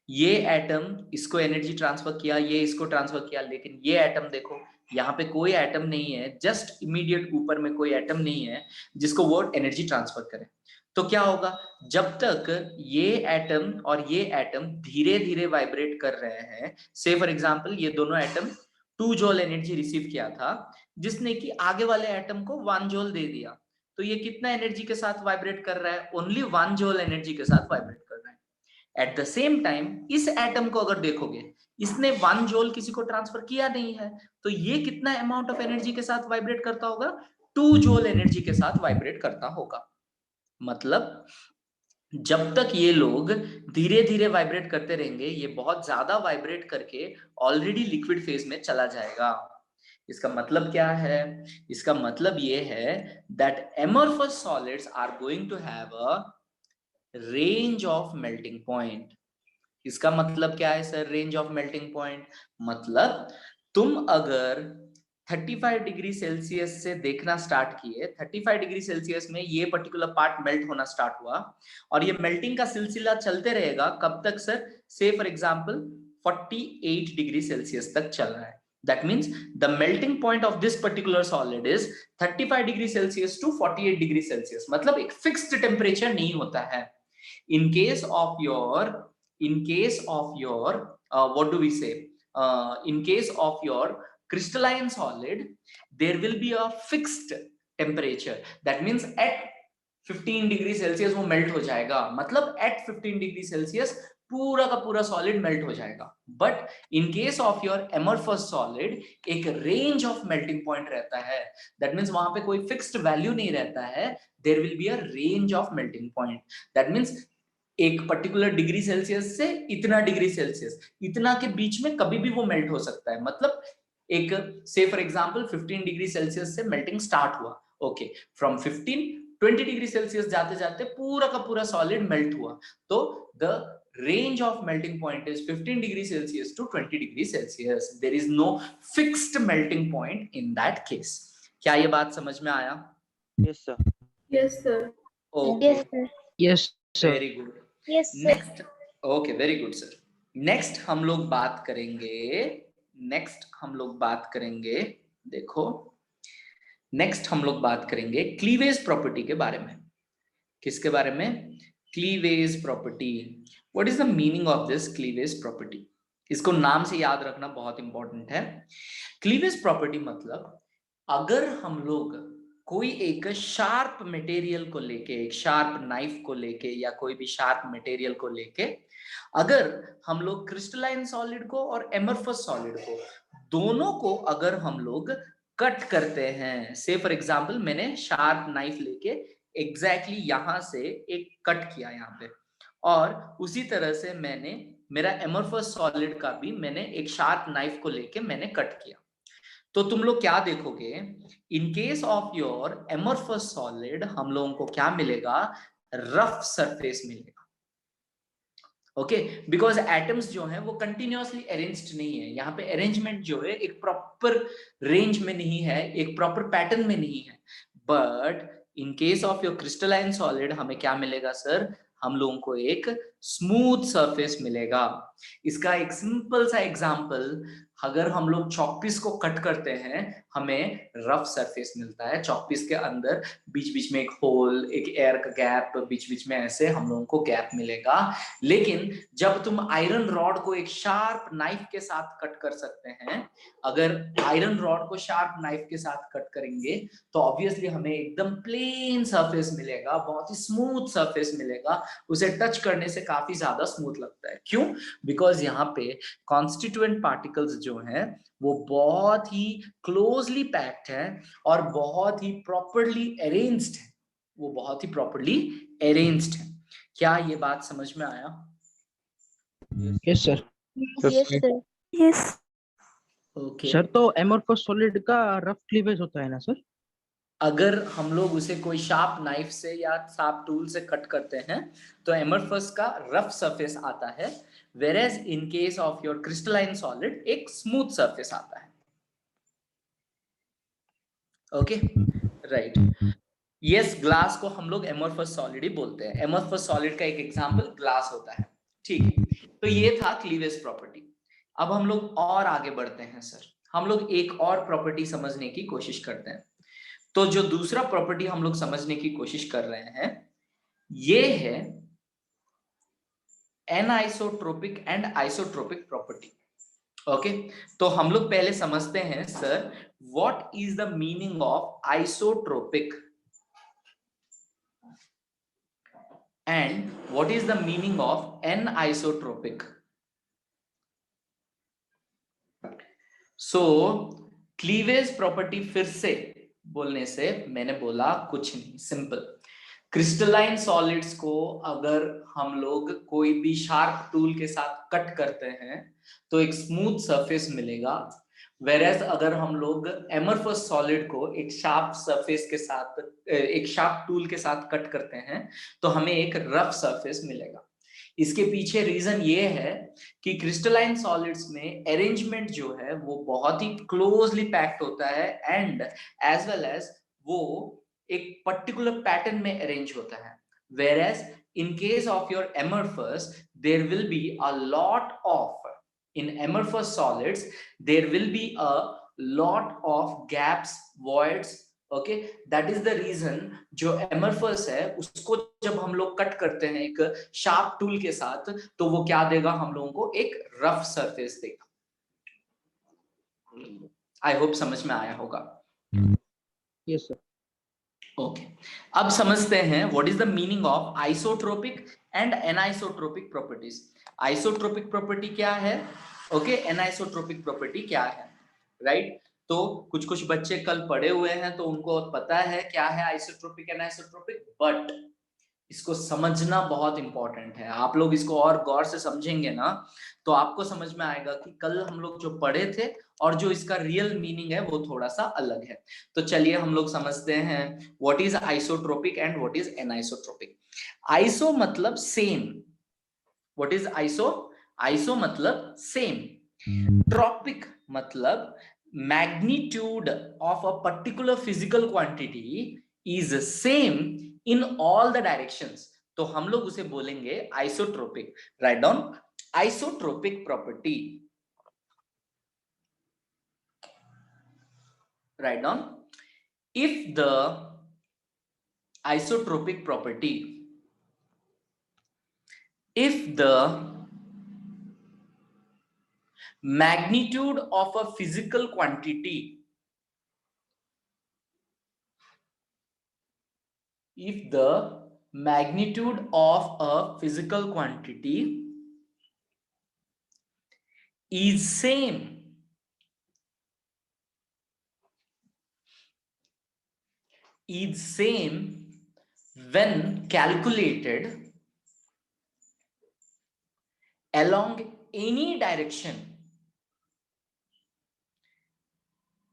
ये एटम इसको एनर्जी ट्रांसफर किया, ये इसको ट्रांसफर किया, लेकिन ये एटम देखो यहाँ पे कोई एटम नहीं है, जस्ट इमीडिएट ऊपर में कोई एटम नहीं है जिसको वो एनर्जी ट्रांसफर करे। तो क्या होगा, जब तक ये एटम और ये एटम धीरे धीरे वाइब्रेट कर रहे हैं, से फॉर एग्जांपल ये दोनों एटम 2 जूल एनर्जी रिसीव किया था, जिसने कि आगे वाले एटम को 1 जूल दे दिया, तो ये कितना एनर्जी के साथ वाइब्रेट कर रहा है, ओनली 1 जूल एनर्जी के साथ वाइब्रेट कर रहा है। एट द सेम टाइम इस एटम को अगर देखोगे, इसने 1 जूल किसी को ट्रांसफर किया नहीं है, तो ये कितना अमाउंट ऑफ एनर्जी के साथ वाइब्रेट करता होगा, 2 जूल एनर्जी के साथ वाइब्रेट करता होगा। मतलब जब तक ये लोग धीरे धीरे वाइब्रेट करते रहेंगे, ये बहुत ज्यादा वाइब्रेट करके ऑलरेडी लिक्विड फेज में चला जाएगा। इसका मतलब क्या है, इसका मतलब ये है that amorphous solids are going to have a range of melting point. इसका मतलब क्या है sir, range of melting point मतलब तुम अगर 35 डिग्री सेल्सियस से देखना स्टार्ट किए, 35 डिग्री सेल्सियस में ये पर्टिकुलर पार्ट मेल्ट होना स्टार्ट हुआ, और ये मेल्टिंग का सिलसिला चलते रहेगा कब तक सर, से फॉर एग्जांपल 48 डिग्री सेल्सियस तक चल रहा है। That means the melting point of this particular solid is 35 degree Celsius to 48 degree Celsius. मतलब एक फिक्स्ड टेम्परेचर नहीं होता है। In case of your what do we say, in case of your crystalline solid, there will be a fixed temperature। That means at 15 degree Celsius वो melt हो जाएगा, मतलब at 15 degree Celsius पूरा का पूरा सॉलिड मेल्ट हो जाएगा। But in case of your amorphous solid एक रेंज ऑफ मेल्टिंग पॉइंट रहता है। दैट मींस वहां पे कोई फिक्स्ड वैल्यू नहीं रहता है, there will be a range of melting point. That means एक पर्टिकुलर डिग्री सेल्सियस से इतना डिग्री सेल्सियस, इतना के बीच में कभी भी वो मेल्ट हो सकता है। मतलब एक से फॉर एग्जांपल 15 डिग्री सेल्सियस से मेल्टिंग स्टार्ट हुआ, ओके, फ्रॉम 15 20 डिग्री सेल्सियस जाते जाते पूरा का पूरा सॉलिड मेल्ट हुआ, तो the range of melting point is 15 degree Celsius to 20 degree Celsius। There is no fixed melting point in that case। क्या ये बात समझ में आया? Yes, sir. Yes, sir. Okay, Yes, sir. Yes, sir. very good। Yes, sir. Next, okay, very good sir। Next हम लोग बात करेंगे, देखो नेक्स्ट हम लोग बात करेंगे क्लीवेज प्रॉपर्टी के बारे में। किसके बारे में? Cleavage property. What is the meaning of this cleavage property? इसको नाम से याद रखना बहुत इंपॉर्टेंट है। क्लीवेज प्रॉपर्टी मतलब अगर हम लोग कोई एक शार्प मटेरियल को लेके, एक शार्प नाइफ को लेके या कोई भी शार्प मटेरियल को लेके अगर हम लोग क्रिस्टलाइन सॉलिड को और एमरफस सॉलिड को दोनों को अगर हम लोग कट करते हैं, से फॉर एग्जांपल मैंने शार्प नाइफ लेके एग्जैक्टली यहां से एक कट किया यहाँ पे, और उसी तरह से मैंने मेरा एमरफस सॉलिड का भी मैंने एक शार्प नाइफ को लेके मैंने कट किया, तो तुम लोग क्या देखोगे, इन case of your amorphous solid हम लोगों को क्या मिलेगा, रफ सरफेस मिलेगा। ओके, बिकॉज एटम्स जो हैं वो कंटिन्यूअसली अरेंज्ड नहीं है, यहाँ पे अरेंजमेंट जो है एक प्रॉपर रेंज में नहीं है, एक प्रॉपर पैटर्न में नहीं है। But in case of your crystalline solid हमें क्या मिलेगा सर, हम लोगों को एक स्मूथ सरफेस मिलेगा। इसका एक सिंपल सा एग्जांपल, अगर हम लोग चॉकपीस को कट करते हैं हमें रफ सरफेस मिलता है, चॉकपीस के अंदर बीच बीच में एक होल, एक एयर का गैप, बीच बीच में ऐसे हम लोगों को गैप मिलेगा। लेकिन जब तुम आयरन रॉड को एक शार्प नाइफ के साथ कट कर सकते हैं, अगर आयरन रॉड को शार्प नाइफ के साथ कट करेंगे तो ऑब्वियसली हमें एकदम प्लेन सरफेस मिलेगा, बहुत ही स्मूथ सरफेस मिलेगा, उसे टच करने से काफी ज्यादा स्मूथ लगता है। क्यों? बिकॉज यहाँ पे कॉन्स्टिट्यूएंट पार्टिकल्स जो हैं वो बहुत ही क्लोजली पैक्ड है और बहुत ही प्रॉपर्ली अरेंज्ड है, वो बहुत ही प्रॉपर्ली अरेंज्ड है। क्या ये बात समझ में आया? Yes sir. Yes, sir. Yes. Okay, sir तो एमोर्फस सॉलिड का रफ क्लीवेज होता है ना सर? अगर हम लोग उसे कोई शार्प नाइफ से या शार्प टूल से कट करते हैं तो एमरफस का रफ सरफेस आता है, whereas in case of your crystalline solid एक स्मूथ सरफेस आता है। Okay, right. यस, ग्लास को हम लोग एमरफस सॉलिड ही बोलते हैं, एमरफस सॉलिड का एक एग्जांपल ग्लास होता है। ठीक है, तो ये था क्लीवेज प्रॉपर्टी। अब हम लोग और आगे बढ़ते हैं सर, हम लोग एक और प्रॉपर्टी समझने की कोशिश करते हैं। तो जो दूसरा प्रॉपर्टी हम लोग समझने की कोशिश कर रहे हैं ये है anisotropic and isotropic property. Okay, तो हम लोग पहले समझते हैं sir, what is the meaning of isotropic and what is the meaning of anisotropic. So cleavage property फिर से बोलने से मैंने बोला कुछ नहीं, सिंपल। क्रिस्टलाइन सॉलिड्स को अगर हम लोग कोई भी शार्प टूल के साथ कट करते हैं तो एक स्मूथ सरफेस मिलेगा, वेरेज अगर हम लोग एमरफस सॉलिड को एक शार्प सरफेस के साथ, एक शार्प टूल के साथ कट करते हैं तो हमें एक रफ सरफेस मिलेगा। इसके पीछे रीजन ये है कि क्रिस्टलाइन सॉलिड्स में अरेंजमेंट जो है वो बहुत ही क्लोजली पैक्ड होता है एंड एज वेल एज वो एक पर्टिकुलर पैटर्न में अरेंज होता है, whereas in case of your amorphous there will be a lot of, in amorphous solids there will be a lot of gaps, voids। Okay, that is the reason जो amorphous है उसको जब हम लोग cut करते हैं एक शार्प टूल के साथ तो वो क्या देगा, हम लोगों को एक रफ सरफेस देगा। आई होप समझ में आया होगा। Yes sir. ओके, अब समझते हैं what is the meaning of isotropic and anisotropic properties. Isotropic property क्या है, ओके, एनाइसोट्रोपिक प्रॉपर्टी क्या है, राइट? तो कुछ कुछ बच्चे कल पढ़े हुए हैं तो उनको पता है क्या है आइसोट्रोपिक एनाइसोट्रोपिक, बट इसको समझना बहुत इंपॉर्टेंट है। आप लोग इसको और गौर से समझेंगे ना तो आपको समझ में आएगा कि कल हम लोग जो पढ़े थे और जो इसका रियल मीनिंग है वो थोड़ा सा अलग है। तो चलिए हम लोग समझते हैं what is isotropic and what is anisotropic. Iso मतलब same, what is iso, iso मतलब सेम, ट्रोपिक मतलब magnitude of a particular physical quantity is same in all the directions, तो हम लोग उसे बोलेंगे isotropic. Write down isotropic property, write down, if the isotropic property, if the magnitude of a physical quantity if the magnitude of a physical quantity is same when calculated along any direction.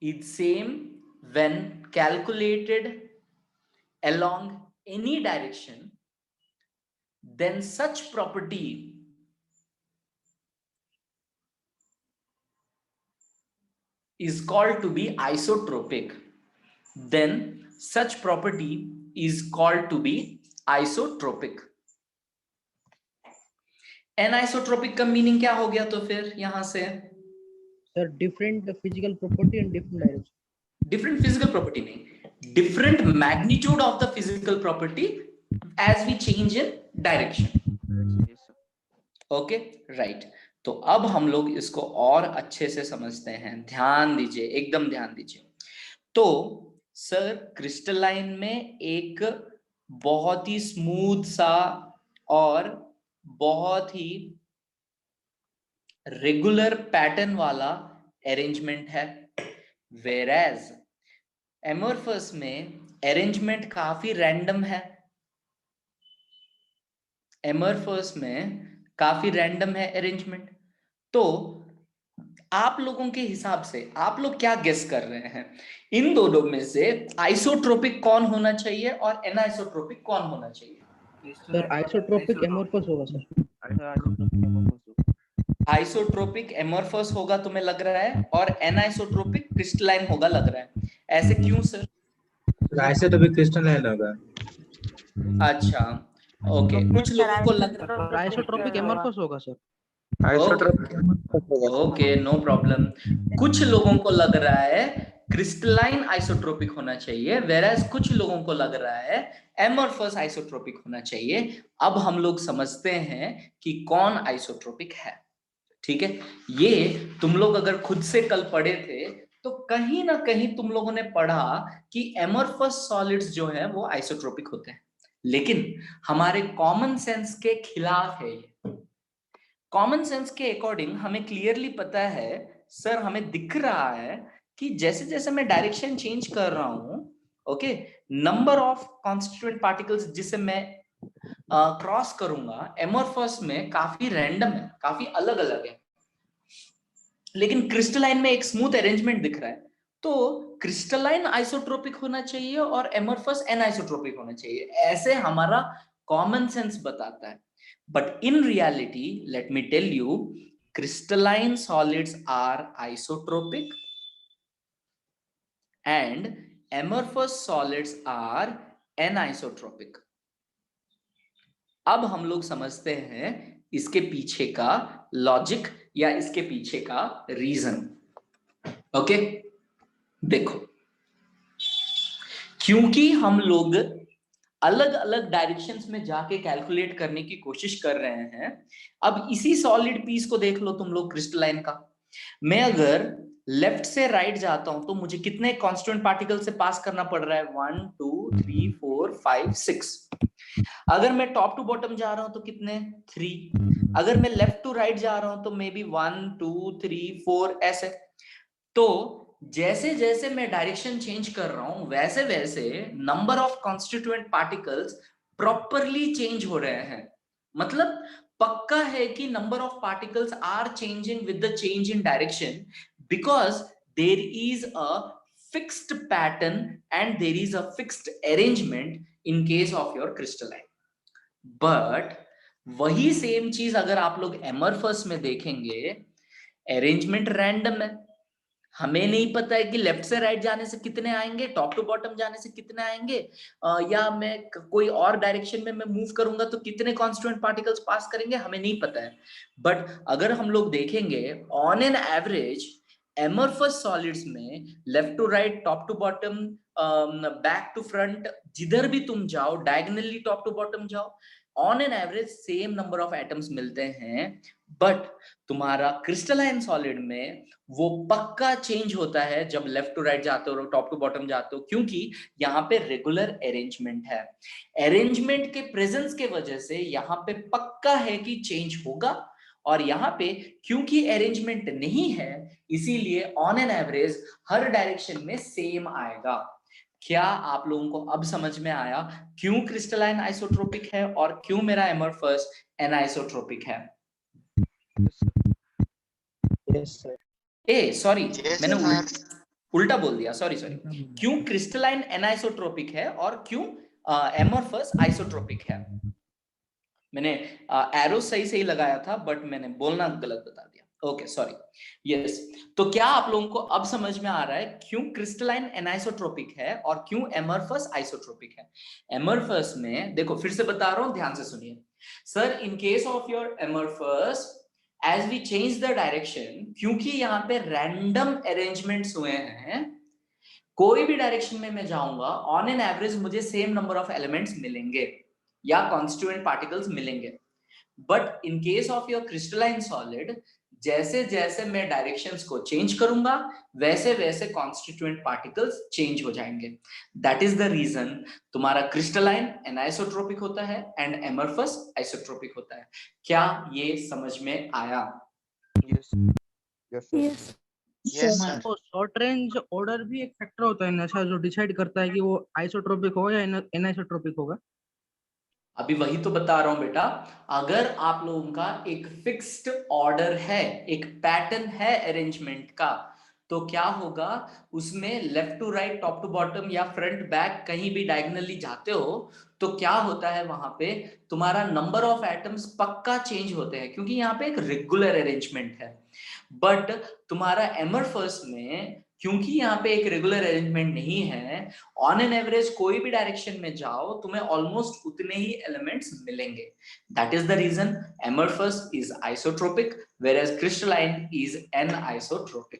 Is same when calculated along any direction, then such property is called to be isotropic. Then such property is called to be isotropic. Anisotropic का meaning क्या हो गया तो फिर यहां से? Sir different physical property and different direction. Different physical property नहीं, different magnitude of the physical property as we change in direction. Yes, sir. Okay right. तो अब हम लोग इसको और अच्छे से समझते हैं. ध्यान दीजिए, एकदम ध्यान दीजिए. तो सर क्रिस्टलाइन में एक बहुत ही स्मूथ सा और बहुत ही रेगुलर पैटर्न वाला अरेंजमेंट है, वेरएज एमोर्फस में अरेंजमेंट काफी रैंडम है. एमोर्फस में काफी रैंडम है अरेंजमेंट. तो आप लोगों के हिसाब से आप लोग क्या गेस कर रहे हैं, इन दोनों में से आइसोट्रोपिक कौन होना चाहिए और एनाइसोट्रोपिक कौन होना चाहिए? सर आइसोट्रोपिक एमोर्फस होगा सर. आइसोट्रोपिक एमोर्फस होगा तुम्हें लग रहा है, और एनाइसोट्रोपिक क्रिस्टलाइन होगा लग रहा है. ऐसे क्यों सर? आइसोट्रोपिक क्रिस्टलाइन होगा. अच्छा ओके. कुछ लोगों को लग रहा है आइसोट्रोपिक एमोर्फस होगा सर. Okay no problem. कुछ लोगों को लग रहा है क्रिस्टलाइन आइसोट्रोपिक होना चाहिए, वेराज कुछ लोगों को लग रहा है एमोर्फस आइसोट्रोपिक होना चाहिए. अब हम लोग समझते हैं कि कौन आइसोट्रोपिक है. ठीक है, ये तुम लोग अगर खुद से कल पढ़े थे तो कहीं ना कहीं तुम लोगों ने पढ़ा कि एमोर्फस सॉलिड्स जो है वो आइसोट्रोपिक होते हैं, लेकिन हमारे कॉमन सेंस के खिलाफ है ये. कॉमन सेंस के अकॉर्डिंग हमें क्लियरली पता है सर, हमें दिख रहा है कि जैसे जैसे मैं डायरेक्शन चेंज कर रहा हूं, okay, number of constituent particles जिसे मैं क्रॉस करूंगा एमोर्फस में काफी रैंडम है, काफी अलग अलग है, लेकिन क्रिस्टलाइन में एक स्मूथ अरेंजमेंट दिख रहा है. तो क्रिस्टलाइन आइसोट्रोपिक होना चाहिए और एमोर्फस एनाइसोट्रोपिक होना चाहिए, ऐसे हमारा कॉमन सेंस बताता है. But in reality, let me tell you, crystalline solids are isotropic and amorphous solids are anisotropic. अब हम लोग समझते हैं इसके पीछे का लॉजिक या इसके पीछे का रीजन. ओके, देखो, क्योंकि हम लोग अलग अलग डायरेक्शंस में जाके कैलकुलेट करने की कोशिश कर रहे हैं. अब इसी सॉलिड पीस को देख लो तुम लोग क्रिस्टलाइन का. मैं अगर लेफ्ट से राइट जाता हूं तो मुझे कितने कांस्टिट्यूएंट पार्टिकल से पास करना पड़ रहा है? 1 2 3 4 5 6. अगर मैं टॉप टू बॉटम जा रहा हूं तो कितने? 3. अगर मैं लेफ्ट टू राइट जा रहा हूं तो मे बी 1 2 3 4 ऐसे. तो जैसे जैसे मैं डायरेक्शन चेंज कर रहा हूं वैसे वैसे number of constituent particles properly change हो रहे हैं. मतलब पक्का है कि number of particles are changing with the change in direction, because there is a fixed pattern and there is a fixed arrangement in case of your crystalline. But वही same चीज अगर आप लोग एमोर्फस में देखेंगे, अरेंजमेंट रैंडम है. हमें नहीं पता है कि लेफ्ट से राइट जाने से कितने आएंगे, टॉप टू बॉटम जाने से कितने आएंगे, या मैं कोई और डायरेक्शन में मैं मूव करूंगा तो कितने कॉन्स्टिट्यूएंट पार्टिकल्स पास करेंगे, हमें नहीं पता है. बट अगर हम लोग देखेंगे on an average amorphous solids में left to right, top to bottom, back to front, जिधर भी तुम जाओ, डायगोनली टॉप टू बॉटम जाओ, on an average same number of atoms मिलते हैं, बट तुम्हारा क्रिस्टलाइन सॉलिड में वो पक्का चेंज होता है जब लेफ्ट टू राइट जाते हो, टॉप टू बॉटम जाते हो, क्योंकि यहाँ पे रेगुलर अरेंजमेंट है। अरेंजमेंट के प्रेजेंस के वजह से यहाँ पे पक्का है कि चेंज होगा, और यहाँ पे क्योंकि अरेंजमेंट नहीं है इसीलिए on an average her direction में सेम आएगा। क्या आप लोगों को अब समझ में आया क्यों क्रिस्टलाइन आइसोट्रोपिक है और क्यों मेरा एमोर्फस एनाइसोट्रोपिक है? Yes, sir. ए सॉरी, Yes, मैंने sir. उल्टा बोल दिया, सॉरी सॉरी। क्यों क्रिस्टलाइन एनाइसोट्रोपिक है और क्यों एमोर्फस आइसोट्रोपिक है? मैंने एरो सही लगाया था बट मैंने बोलना गलत बता दिया। Okay sorry. यस, तो क्या आप लोगों को अब समझ में आ रहा है क्यों क्रिस्टलाइन एनाइसोट्रोपिक है और क्यों एमोर्फस आइसोट्रोपिक है? एमोर्फस में देखो, फिर से बता रहा हूं, ध्यान से सुनिए। Sir, in case of your amorphous as we change the direction, क्योंकि यहाँ पे रैंडम अरेंजमेंट्स हुए हैं, कोई भी डायरेक्शन में मैं जाऊंगा ऑन एन एवरेज मुझे सेम नंबर ऑफ एलिमेंट्स मिलेंगे या कॉन्स्टिट्यूएंट पार्टिकल्स मिलेंगे। But in case of your crystalline solid, जैसे जैसे मैं डायरेक्शंस को चेंज करूंगा वैसे वैसे कॉन्स्टिट्यूएंट पार्टिकल्स चेंज हो जाएंगे। दैट इज द रीजन तुम्हारा क्रिस्टलाइन एनाइसोट्रोपिक होता है एंड एमोर्फस आइसोट्रोपिक होता है। क्या ये समझ में आया? Yes. Yes, sir. Yes. Yes, sir. तो शॉर्ट रेंज ऑर्डर भी एक फैक्टर होता है नशा जो डिसाइड करता है कि वो आइसोट्रोपिक होगा या एनाइसोट्रोपिक होगा। अभी वही तो बता रहा हूं बेटा। अगर आप लोगों का एक फिक्स्ड ऑर्डर है, एक पैटर्न है अरेंजमेंट का, तो क्या होगा, उसमें left to right, top to bottom या फ्रंट बैक कहीं भी डायगोनली जाते हो तो क्या होता है, वहां पे तुम्हारा नंबर ऑफ एटम्स पक्का चेंज होते हैं क्योंकि यहाँ पे एक रेगुलर अरेंजमेंट है। बट तुम्हारा एमोर्फस में क्योंकि यहाँ पे एक रेगुलर अरेंजमेंट नहीं है, ऑन एन एवरेज कोई भी डायरेक्शन में जाओ तुम्हें ऑलमोस्ट उतने ही एलिमेंट्स मिलेंगे। That is the reason amorphous is isotropic whereas crystalline is anisotropy।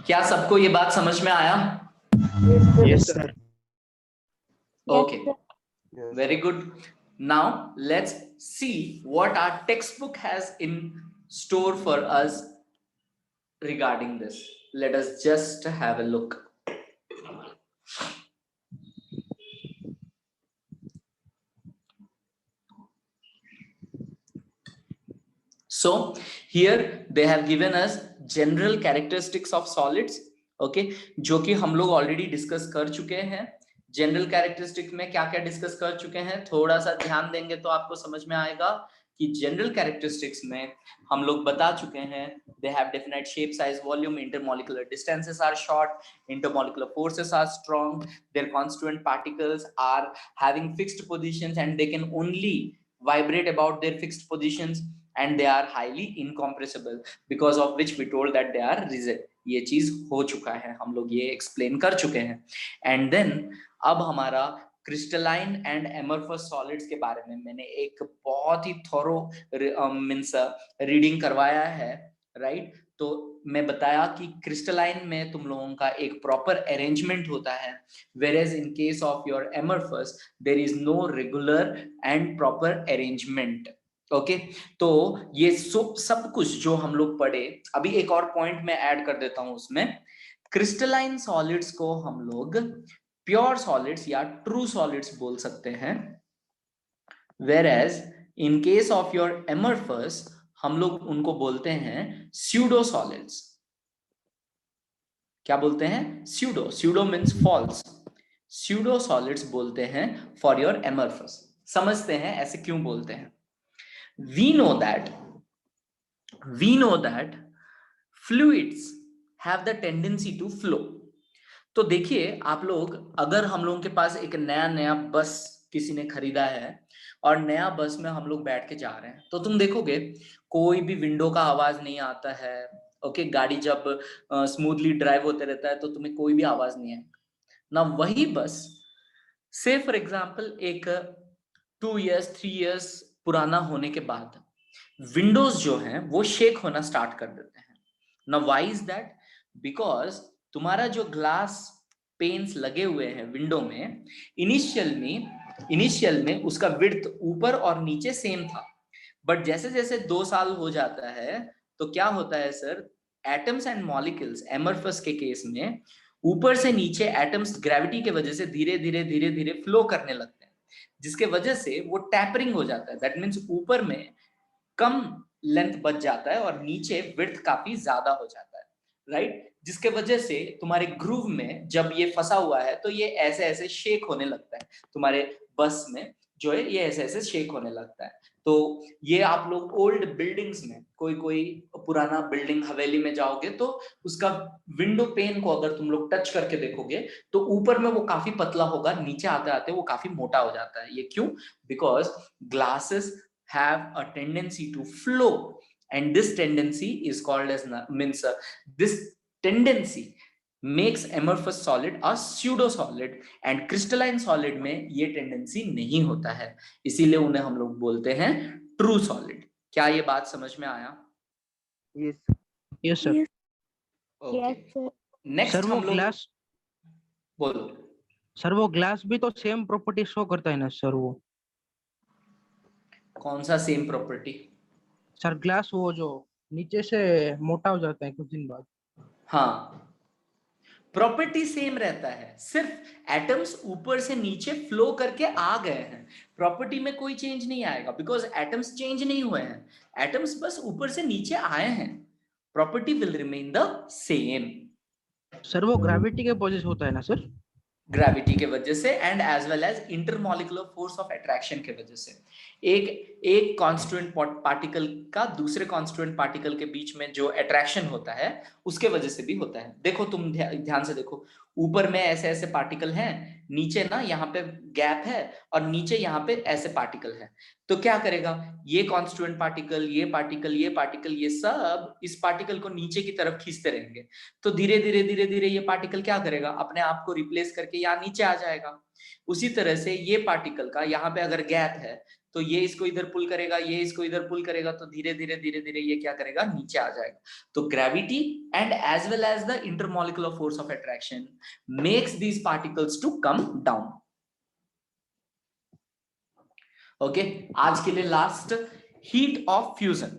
क्या सबको ये बात समझ में आया? Yes, sir. Okay, Yes. very good. Now let's see what our textbook has in store for us regarding this. Let us just have a look. So here they have given us general characteristics of solids, okay, जो कि हम लोग already discuss कर चुके हैं। General characteristic में क्या क्या डिस्कस कर चुके हैं, थोड़ा सा ध्यान देंगे तो आपको समझ में आएगा कि जनरल कैरेक्टरिस्टिक्स में हम लोग बता चुके हैं, they have definite shape, size, volume, intermolecular distances are short, intermolecular forces are strong, their constituent particles are having fixed positions and they can only vibrate about their fixed positions, and they are highly incompressible because of which we told that they are rigid। ये चीज हो चुका है, हम लोग ये explain कर चुके हैं। एंड देन अब हमारा क्रिस्टलाइन एंड एमोर्फस सॉलिड्स के बारे में मैंने एक बहुत ही थोरो मींस रीडिंग करवाया है, राइट। तो मैं बताया कि क्रिस्टलाइन में तुम लोगों का एक प्रॉपर अरेंजमेंट होता है, whereas in case of your amorphous there is no regular and proper arrangement। Okay, तो ये सब कुछ जो हम लोग पढ़े, अभी एक और पॉइंट मैं ऐड कर देता हूं उसमें। क्रिस्टलाइन सॉलिड्स को हम लोग प्योर सॉलिड्स या ट्रू सॉलिड्स बोल सकते हैं, whereas in case of your amorphous हम लोग उनको बोलते हैं स्यूडो सॉलिड्स। क्या बोलते हैं? Pseudo. Pseudo means false. Pseudo solids बोलते हैं फॉर योर एमोर्फस। समझते हैं ऐसे क्यों बोलते हैं। we know that fluids have the tendency to flow। तो देखिए आप लोग, अगर हम लोगों के पास एक नया बस किसी ने खरीदा है और नया बस में हम लोग बैठ के जा रहे हैं, तो तुम देखोगे कोई भी विंडो का आवाज नहीं आता है। ओके, गाड़ी जब स्मूथली ड्राइव होते रहता है तो तुम्हें कोई भी आवाज नहीं आएगा ना। वही बस से फॉर एग्जाम्पल एक 2 years 3 years पुराना होने के बाद विंडोज जो हैं वो शेक होना स्टार्ट कर देते हैं ना। Why is that? बिकॉज तुम्हारा जो ग्लास पेन्स लगे हुए हैं विंडो में, इनिशियल में उसका विड्थ ऊपर और नीचे सेम था, बट जैसे जैसे 2 साल हो जाता है तो क्या होता है sir, atoms and molecules amorphous के केस में ऊपर से नीचे एटम्स ग्रेविटी के वजह से धीरे धीरे फ्लो करने लगते हैं, जिसके वजह से वो टैपरिंग हो जाता है। दैट मीन्स ऊपर में कम लेंथ बच जाता है और नीचे विड्थ काफी ज्यादा हो जाता है, राइट? जिसके वजह से तुम्हारे ग्रूव में जब ये फंसा हुआ है तो ये ऐसे ऐसे शेक होने लगता है, तुम्हारे बस में जो है ये ऐसे ऐसे शेक होने लगता है। तो ये आप लोग ओल्ड बिल्डिंग्स में, कोई पुराना बिल्डिंग हवेली में जाओगे तो उसका विंडो पेन को अगर तुम लोग टच करके देखोगे तो ऊपर में वो काफी पतला होगा, नीचे आते आते वो काफी मोटा हो जाता है। ये क्यों? Because glasses have a tendency to flow, and this tendency is called as this tendency makes amorphous solid a pseudo solid, and crystalline solid में ये tendency नहीं होता है, इसीलिए उन्हें हम लोग बोलते हैं true solid। क्या ये बात समझ में आया? Yes. Yes sir. Okay. Next sir वो हम लोग ग्लास, बोलो। सर वो ग्लास भी तो सेम प्रॉपर्टी शो करता है ना सर? वो कौन सा सेम प्रॉपर्टी? सर ग्लास वो जो नीचे से मोटा हो जाता है कुछ दिन बाद। हाँ, प्रॉपर्टी सेम रहता है, सिर्फ एटम्स ऊपर से नीचे फ्लो करके आ गए हैं, प्रॉपर्टी में कोई चेंज नहीं आएगा, बिकॉज एटम्स चेंज नहीं हुए हैं, एटम्स बस ऊपर से नीचे आए हैं, property will remain the same. Sir वो ग्रेविटी के वजह से होता है ना सर? ग्रेविटी के वजह से and as well as intermolecular force of attraction के वजह से। एक कॉन्स्टिट्यूएंट पार्टिकल का दूसरे कॉन्स्टिट्यूएंट पार्टिकल के बीच में जो अट्रैक्शन होता है उसके वजह से भी होता है। देखो तुम ध्यान से देखो, ऊपर में ऐसे ऐसे पार्टिकल हैं, नीचे ना यहाँ पे गैप है और नीचे यहाँ पे ऐसे पार्टिकल है, तो क्या करेगा ये कॉन्स्टिट्यूएंट पार्टिकल, ये पार्टिकल, ये सब इस पार्टिकल को नीचे की तरफ खींचते रहेंगे, तो धीरे धीरे ये पार्टिकल क्या करेगा, अपने आप को रिप्लेस करके यहाँ नीचे आ जाएगा। उसी तरह से ये पार्टिकल का यहाँ पे अगर गैप है तो ये इसको इधर पुल करेगा, ये इसको इधर पुल करेगा, तो धीरे धीरे ये क्या करेगा, नीचे आ जाएगा। तो gravity and as well as the intermolecular force of attraction makes these particles to come down. Okay, आज के लिए last, heat of fusion.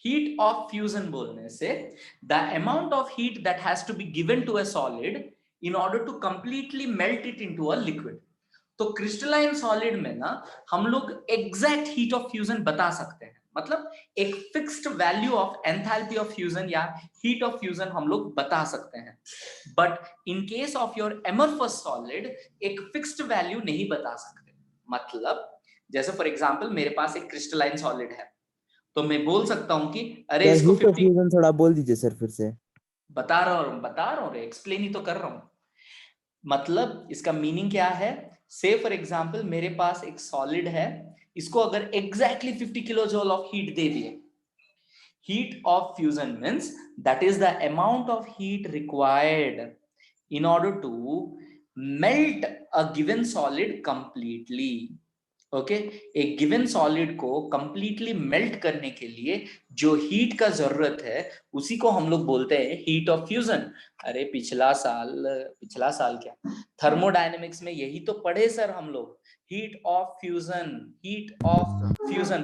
Heat of fusion बोलने से the amount of heat that has to be given to a solid in order to completely melt it into a liquid. तो crystalline solid में ना हम लोग एग्जैक्ट हीट ऑफ फ्यूजन बता सकते हैं, मतलब एक fixed value of enthalpy of fusion या हीट ऑफ फ्यूजन हम लोग बता सकते हैं, but in case of your amorphous solid एक फिक्स्ड वैल्यू नहीं बता सकते। मतलब जैसे फॉर एग्जांपल मेरे पास एक क्रिस्टलाइन सॉलिड है, तो मैं बोल सकता हूं कि अरे इसको 50 फ्यूजन थोड़ा बोल दीजिए सर फिर से। बता रहा हूं रे, एक्सप्लेन ही तो कर रहा हूं। मतलब इसका मीनिंग क्या है, से फॉर एग्जांपल मेरे पास एक सॉलिड है, इसको अगर exactly 50 kilo joule of heat दे दिए, heat of fusion means that is the amount of heat required in order to melt a given solid completely। Okay, एक गिवन सॉलिड को कंप्लीटली मेल्ट करने के लिए जो हीट का जरूरत है उसी को हम लोग बोलते हैं हीट ऑफ फ्यूजन। अरे पिछला साल क्या थर्मोडायनेमिक्स में यही तो पढ़े सर हम लोग, हीट ऑफ फ्यूजन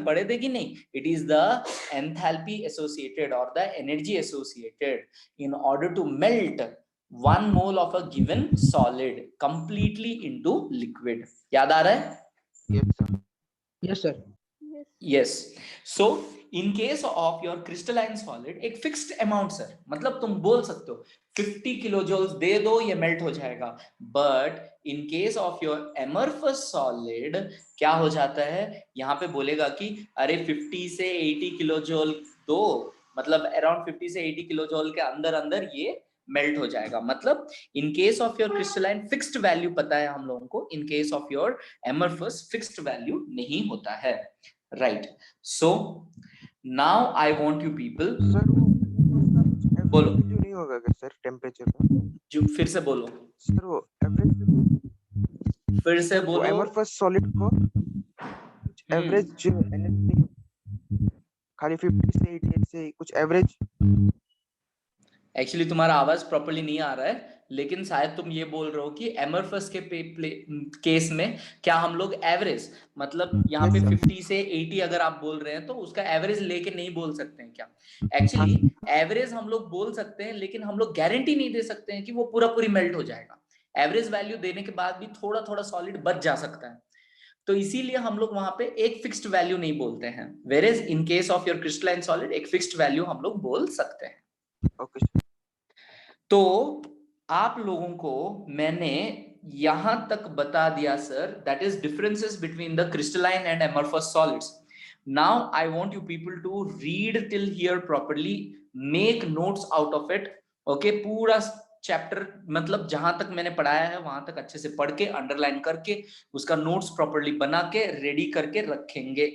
पढ़े थे कि नहीं? It is the enthalpy associated और the energy associated in order to melt 1 mole of a given solid completely into liquid। याद आ रहा है? Yes sir. Yes. So in case of your crystalline solid एक fixed amount sir, मतलब तुम बोल सकते हो 50 किलो जूल्स दे दो ये मेल्ट हो जाएगा, but in case of your amorphous solid क्या हो जाता है, यहाँ पे बोलेगा कि अरे 50 से 80 किलो जूल दो, मतलब अराउंड 50 से 80 किलो जूल के अंदर ये मेल्ट हो जाएगा। मतलब इन case of your crystalline fixed value पता है हम लोगों को, इन case of your amorphous fixed value नहीं होता है, right? So now I want you people, sir वो बोलो। जो नहीं होगा क्या सर टेम्परेचर का? जो फिर से बोलो, सर वो एवरेज, फिर से वो बोलो। एमरफस सॉलिड को एवरेज एनर्जी खाली 50 से 88 से कुछ एवरेज। एक्चुअली तुम्हारा आवाज प्रॉपर्ली नहीं आ रहा है, लेकिन शायद तुम ये बोल रहे हो कि एमरफस के केस में क्या हम लोग एवरेज, मतलब यहाँ पे 50 से 80 अगर आप बोल रहे हैं तो उसका एवरेज लेके नहीं बोल सकते हैं क्या? एक्चुअली एवरेज हम लोग बोल सकते हैं, लेकिन हम लोग गारंटी नहीं दे सकते हैं कि वो पूरा पूरी मेल्ट हो जाएगा। एवरेज वैल्यू देने के बाद भी थोड़ा थोड़ा सॉलिड बच जा सकता है, तो इसीलिए हम लोग वहां पे एक फिक्स्ड वैल्यू नहीं बोलते हैं। Whereas in case of your crystalline solid एक फिक्स्ड वैल्यू हम लोग बोल सकते हैं। Okay sir. तो आप लोगों को मैंने यहां तक बता दिया sir, that is differences between the crystalline and amorphous solids. Now I want you people to read till here properly, make notes out of it. Okay, पूरा चैप्टर मतलब जहां तक मैंने पढ़ाया है वहां तक अच्छे से पढ़ के, अंडरलाइन करके, उसका नोट्स प्रॉपर्ली बना के रेडी करके रखेंगे।